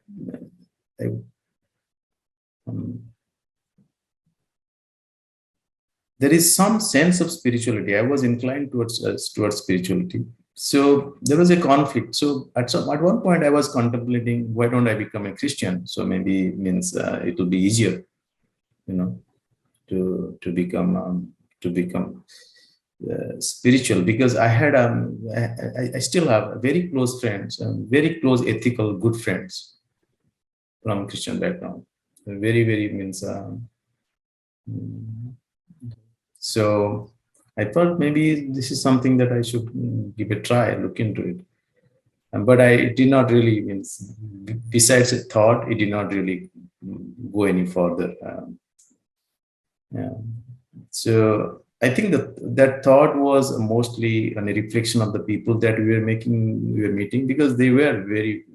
There is some sense of spirituality. I was inclined towards spirituality. So there was a conflict. So at one point, I was contemplating, why don't I become a Christian? So maybe means it will be easier, to become spiritual, because I had I still have very close friends, very close ethical good friends from Christian background. Very means. So I thought maybe this is something that I should give a try, look into it. But I did not really, besides a thought, it did not really go any further. So I think that thought was mostly a reflection of the people that we were meeting, because they were very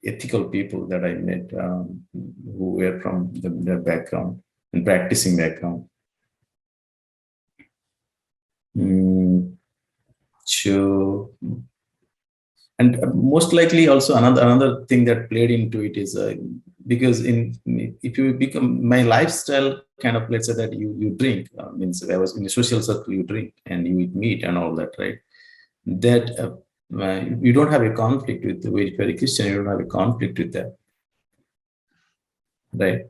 ethical people that I met, who were from their background and practicing background. So, and most likely also another thing that played into it is because if you become, my lifestyle kind of, let's say that you drink, means I was in a social circle, you drink and you eat meat and all that, right? That you don't have a conflict with the way, if you're a Christian, you don't have a conflict with that, right?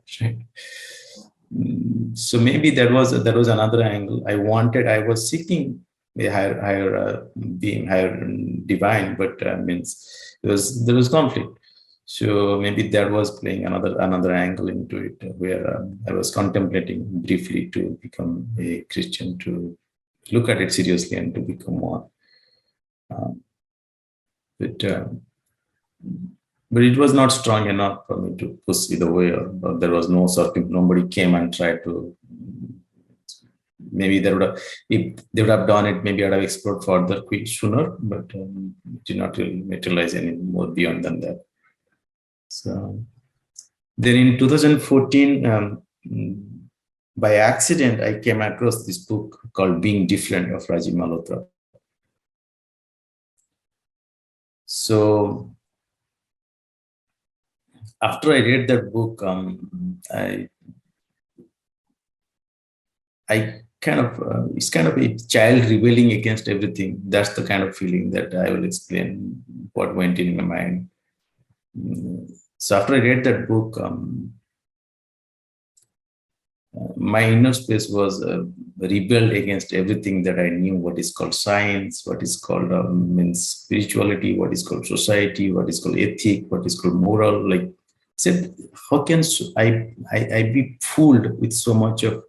So maybe that was another angle. I was seeking a higher being, higher divine, but there was conflict. So maybe that was playing another angle into it, where I was contemplating briefly to become a Christian, to look at it seriously and to become more. But it was not strong enough for me to push either way, or there was no circuit. Nobody came and tried to maybe they would have, if they would have done it, maybe I'd have explored further quick sooner, but did not really materialize any more beyond than that. So then in 2014, by accident, I came across this book called Being Different of Rajiv Malhotra. So after I read that book, I kind of, it's kind of a child rebelling against everything. That's the kind of feeling that I will explain what went in my mind. So after I read that book, my inner space was rebelled against everything that I knew, what is called science, what is called means spirituality, what is called society, what is called ethic, what is called moral. Like, said, how can I be fooled with so much of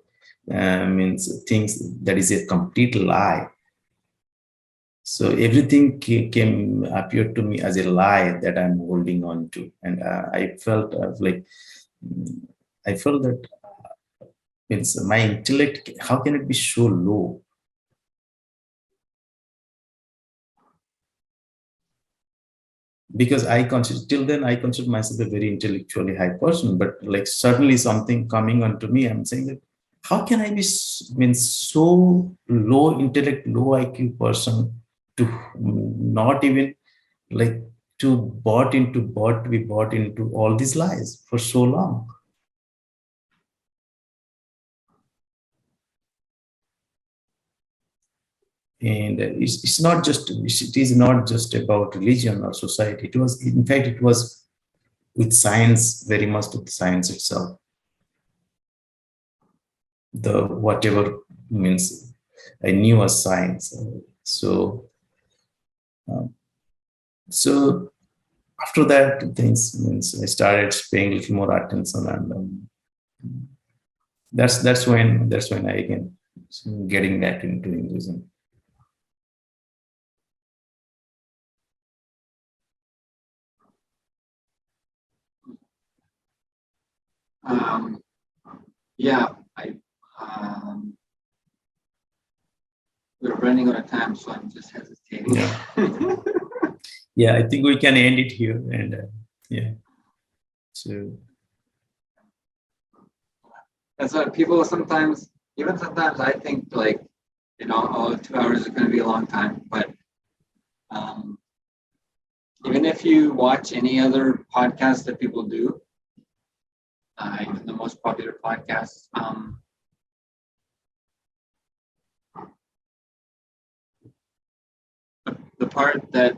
means things that is a complete lie? So everything appeared to me as a lie that I'm holding on to, and I felt like I felt that means my intellect, how can it be so low? Because I consider, till then I consider myself a very intellectually high person, but like suddenly something coming onto me, I'm saying that how can I be means so low intellect, low IQ person to not even like to be bought into all these lies for so long? And it is not just about religion or society. It was, in fact, it was with science, very much with science itself. The whatever means I knew as science. So after that, things means I started paying a little more attention, and that's when I again getting back into Hinduism.
Yeah, we're running out of time, so I'm just hesitating.
Yeah. Yeah, I think we can end it here, and yeah. So
that's what people sometimes, even sometimes I think like, oh, 2 hours is going to be a long time, but even if you watch any other podcast that people do, even the most popular podcasts, the part that,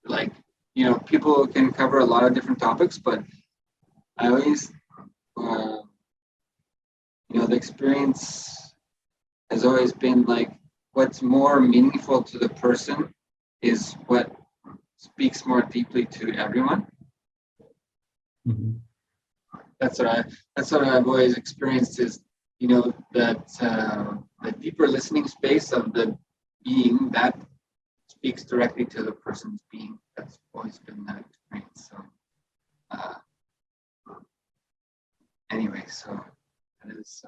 like, people can cover a lot of different topics, but I always, the experience has always been like, what's more meaningful to the person is what speaks more deeply to everyone.
mm-hmm.
That's what I've always experienced is, that the deeper listening space of the being that speaks directly to the person's being. That's always been that experience. So anyway, so that is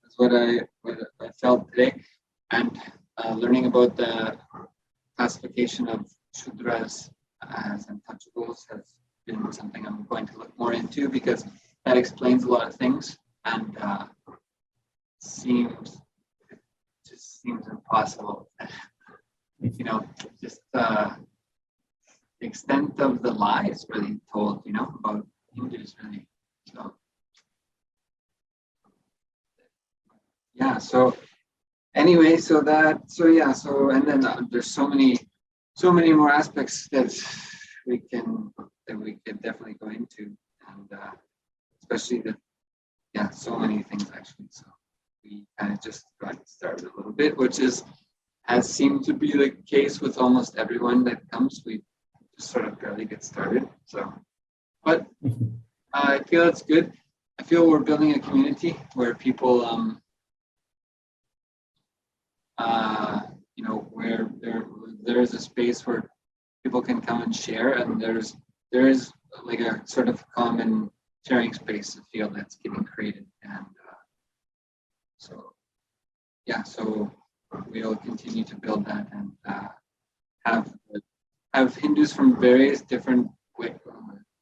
that's what I felt today, and learning about the classification of Shudras as untouchables has been something I'm going to look more into, because that explains a lot of things, and just seems impossible. Just the extent of the lies really told, about Hindus really. So yeah. So anyway, and then there's so many more aspects that we could definitely go into, and especially so many things actually. So we kind of just got started a little bit, which has seemed to be the case with almost everyone that comes. We just sort of barely get started. So, but I feel it's good. I feel we're building a community where people, where there is a space where people can come and share, and there is like a sort of common sharing space, a field that's getting created, and So yeah, so we'll continue to build that and have Hindus from various different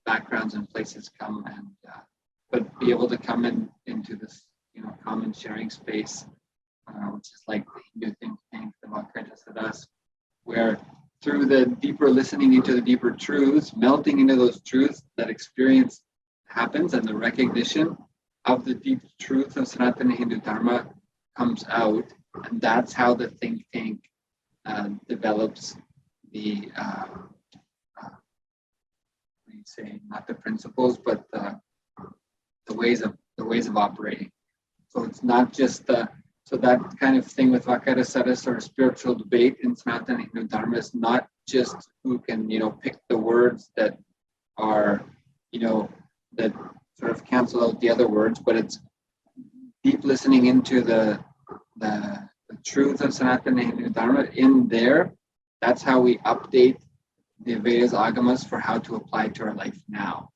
backgrounds and places come and but be able to come into this common sharing space, which is like the Hindu think tank, the Vakrita, where through the deeper listening into the deeper truths, melting into those truths, that experience happens, and the recognition of the deep truth of Sanatana Hindu Dharma comes out, and that's how the think tank develops the not the principles, but the ways of operating. So it's not just so that kind of thing with Vakara Saras or spiritual debate in Sanatana Hindu Dharma is not just who can pick the words that are that sort of cancel out the other words, but it's deep listening into the truth of Sanatana Hindu Dharma in there. That's how we update the Vedas Agamas for how to apply to our life now.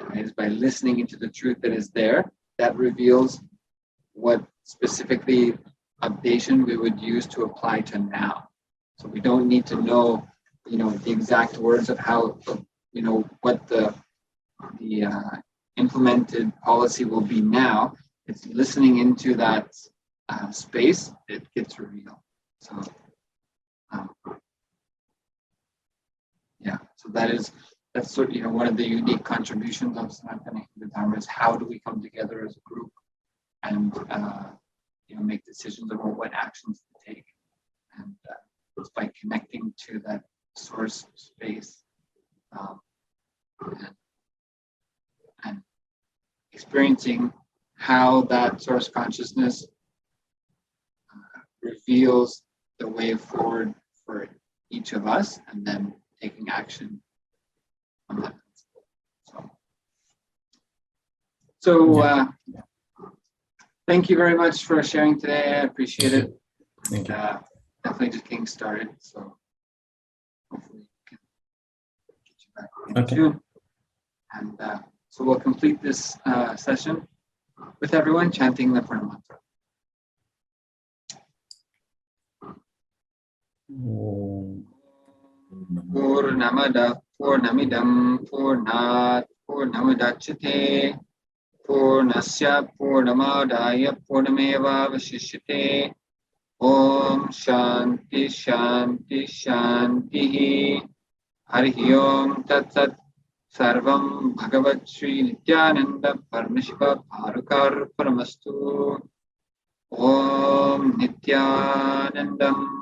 Right? Is by listening into the truth that is there, that reveals what specifically updation we would use to apply to now. So we don't need to know, the exact words of how, what the implemented policy will be now. It's listening into that space, it gets revealed. So so that's sort of one of the unique contributions of Sanatana Hindu Dharma is how do we come together as a group and make decisions about what actions to take, and it's by connecting to that source space and experiencing how that source consciousness reveals the way forward for each of us, and then taking action on that. So thank you very much for sharing today. I appreciate it.
Thank you.
Definitely just getting started. So hopefully we can get you back soon. And so we'll complete this session with everyone chanting the Pranam Mantra. Purnamada Purnamidam Purnat Purnamudachyate Purnasya Purnamadaya Purnameva Vashishyate. Om Shanti Shanti Shanti. Hari Om Tat Sat. Sarvam Bhagavat Shri Nithyananda Paramashiva Bharukar Paramastu. Om Nithyanandam